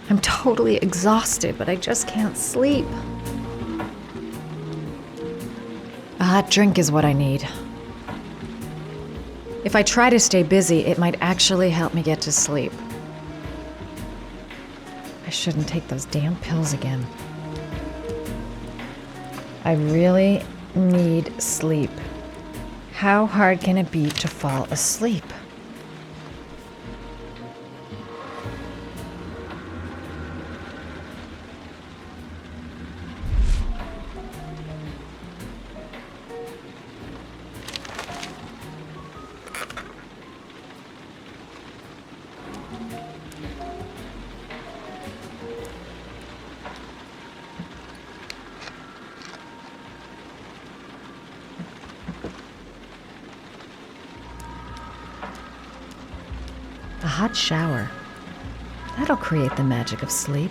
S15: I'm totally exhausted, but I just can't sleep. A hot drink is what I need. If I try to stay busy, it might actually help me get to sleep. I shouldn't take those damn pills again. I really need sleep. How hard can it be to fall asleep? hot shower. That'll create the magic of sleep.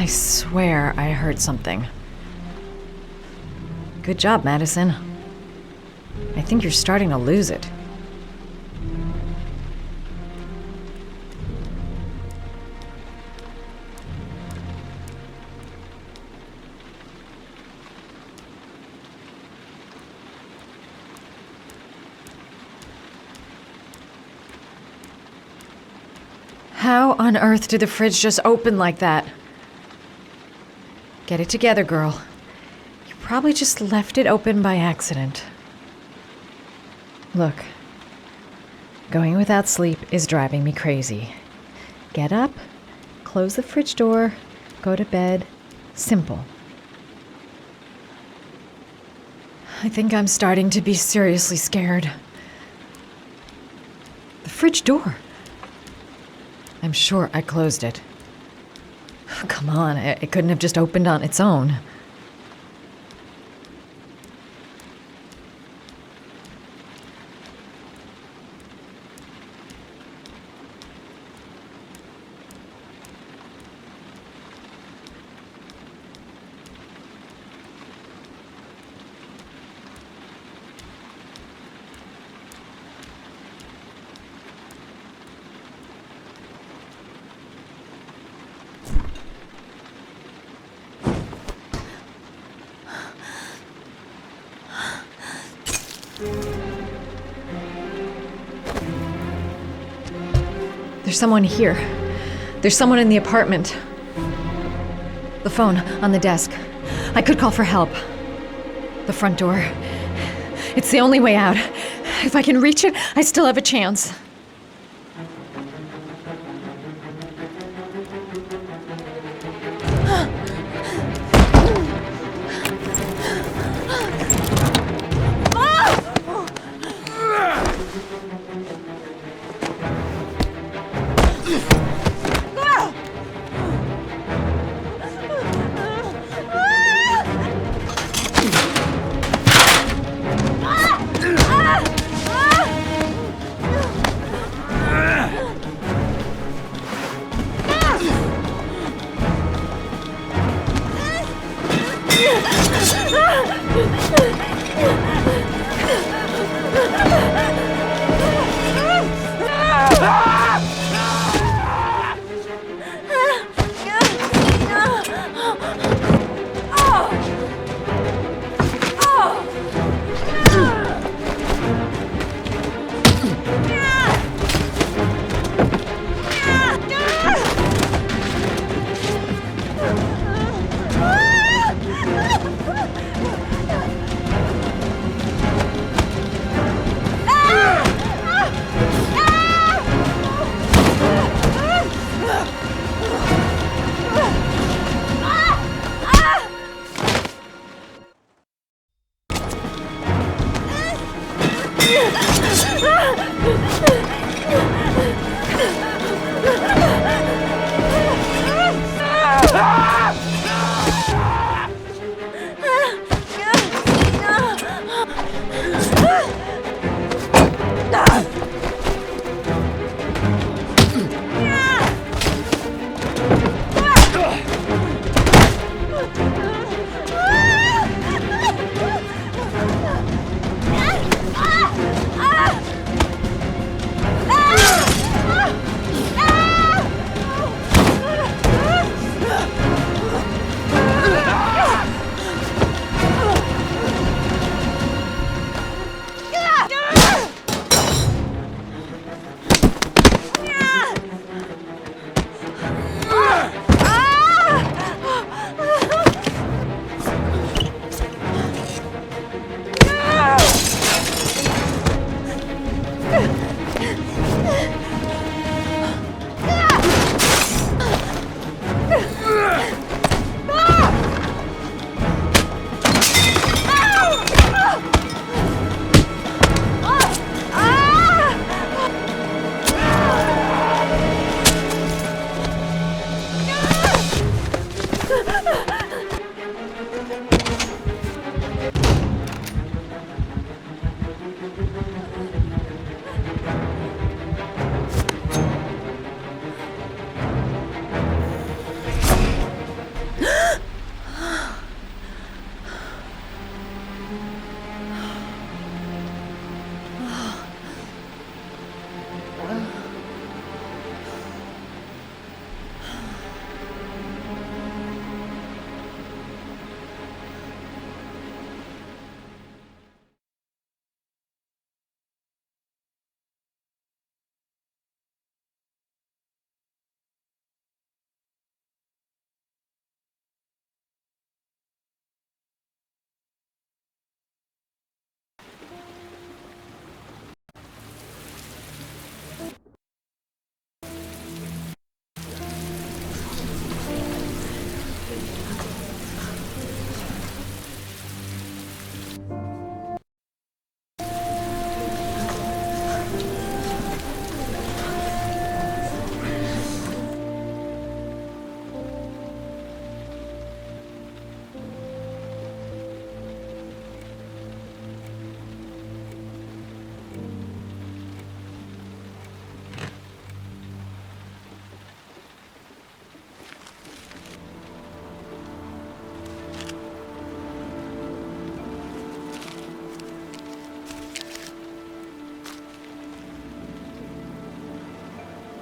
S15: I swear I heard something. Good job, Madison. I think you're starting to lose it. How on earth did the fridge just open like that? Get it together, girl. You probably just left it open by accident. Look, going without sleep is driving me crazy. Get up, close the fridge door, go to bed. Simple. I think I'm starting to be seriously scared. The fridge door. I'm sure I closed it. Come on, it couldn't have just opened on its own. There's someone here. There's someone in the apartment. The phone on the desk. I could call for help. The front door. It's the only way out. If I can reach it, I still have a chance.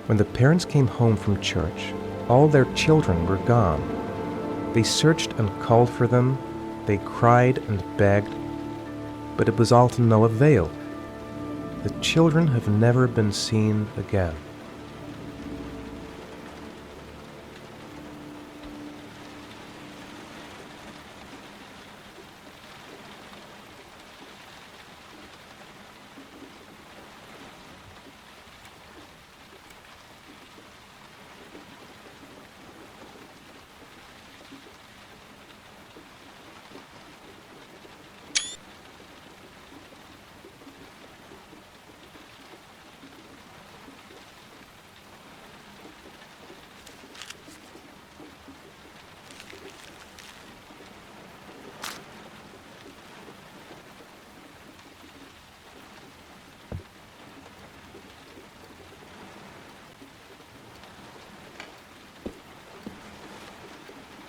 S8: When the parents came home from church, all their children were gone. They searched and called for them, they cried and begged, but it was all to no avail. The children have never been seen again.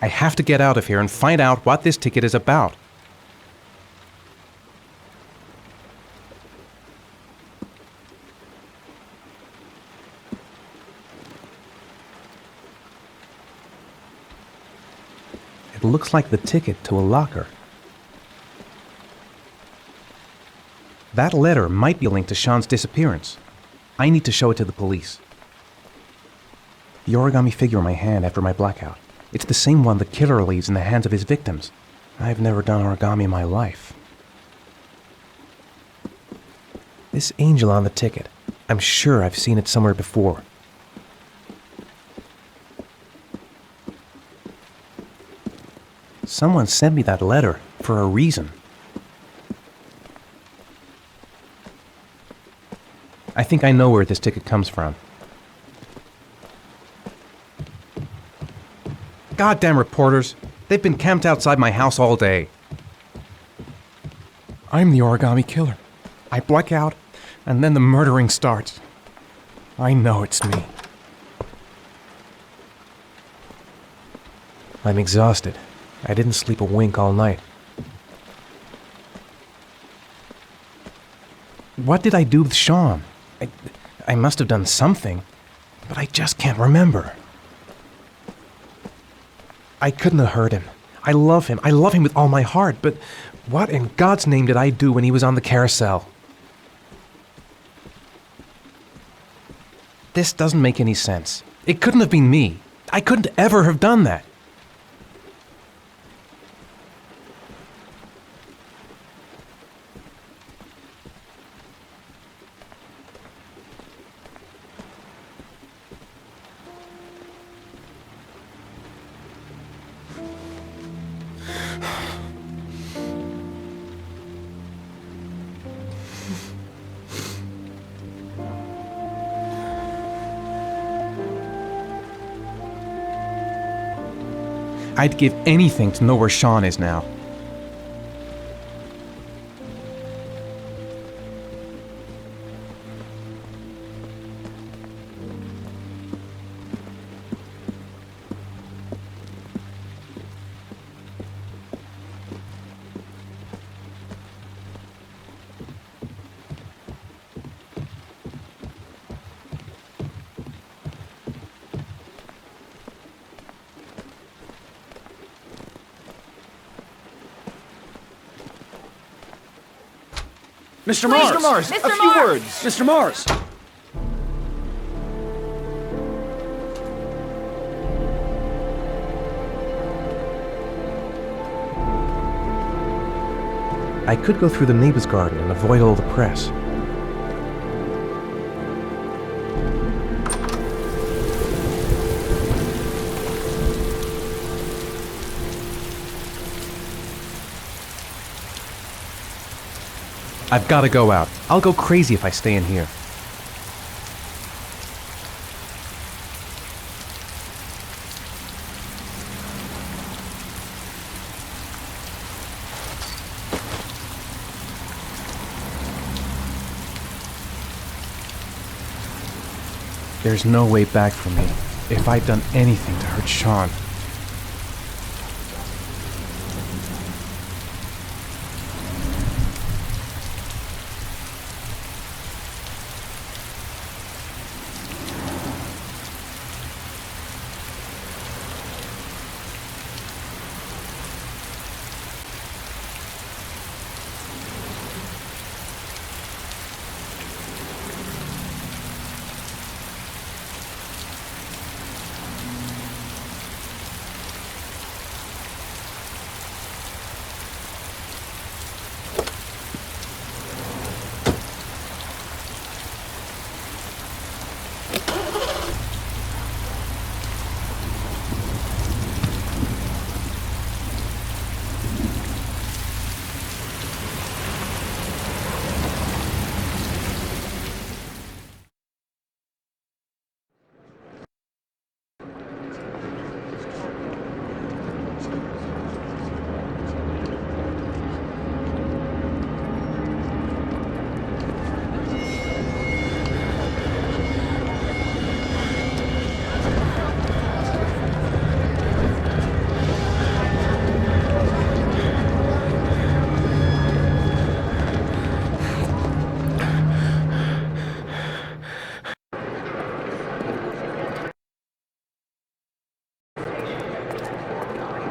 S8: I have to get out of here and find out what this ticket is about. It looks like the ticket to a locker. That letter might be linked to Sean's disappearance. I need to show it to the police. The origami figure in my hand after my blackout. It's the same one the killer leaves in the hands of his victims. I've never done origami in my life. This angel on the ticket, I'm sure I've seen it somewhere before. Someone sent me that letter for a reason. I think I know where this ticket comes from. Goddamn reporters! They've been camped outside my house all day. I'm the origami killer. I black out, and then the murdering starts. I know it's me. I'm exhausted. I didn't sleep a wink all night. What did I do with Sean? I must have done something, but I just can't remember. I couldn't have hurt him. I love him. I love him with all my heart, but what in God's name did I do when he was on the carousel? This doesn't make any sense. It couldn't have been me. I couldn't ever have done that. I'd give anything to know where Sean is now.
S12: Mr. Mars!
S14: Mr. Mars!
S12: A
S14: Mr.
S12: few
S14: Mars!
S12: words! Mr. Mars!
S8: I could go through the neighbor's garden and avoid all the press. I've got to go out. I'll go crazy if I stay in here. There's no way back for me if I'd done anything to hurt Sean.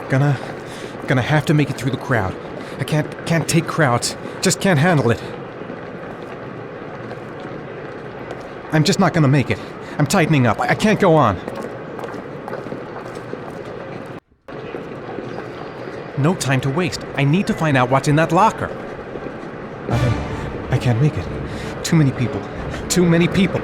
S5: Gonna have to make it through the crowd. I can't take crowds. Just can't handle it. I'm just not gonna make it. I'm tightening up. I can't go on. No time to waste. I need to find out what's in that locker. I can't make it. Too many people. Too many people.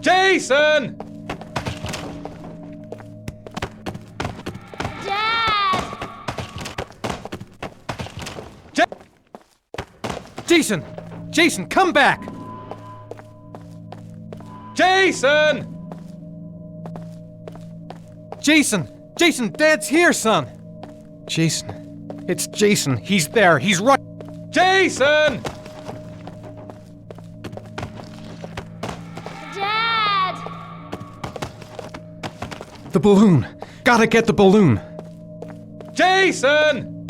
S16: Jason!
S5: Jason! Jason, come back!
S16: Jason!
S5: Jason! Jason, Dad's here, son! Jason. It's Jason. He's there. He's right.
S16: Jason!
S14: Dad!
S5: The balloon. Gotta get the balloon.
S16: Jason!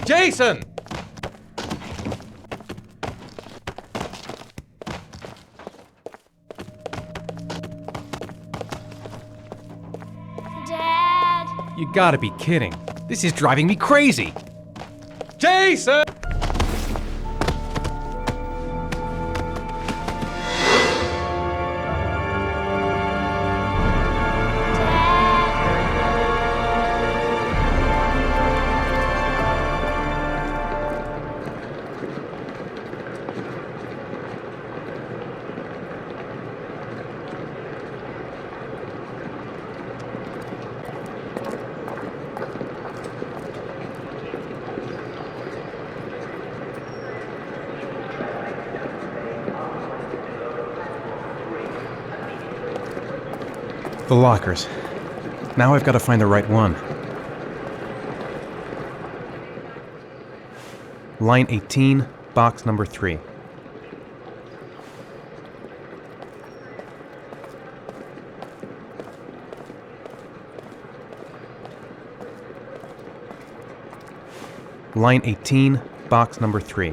S16: Jason!
S14: Dad!
S5: You gotta be kidding. This is driving me crazy.
S16: Jason!
S5: The lockers. Now I've got to find the right one. Line 18, box number 3. Line 18, box number 3.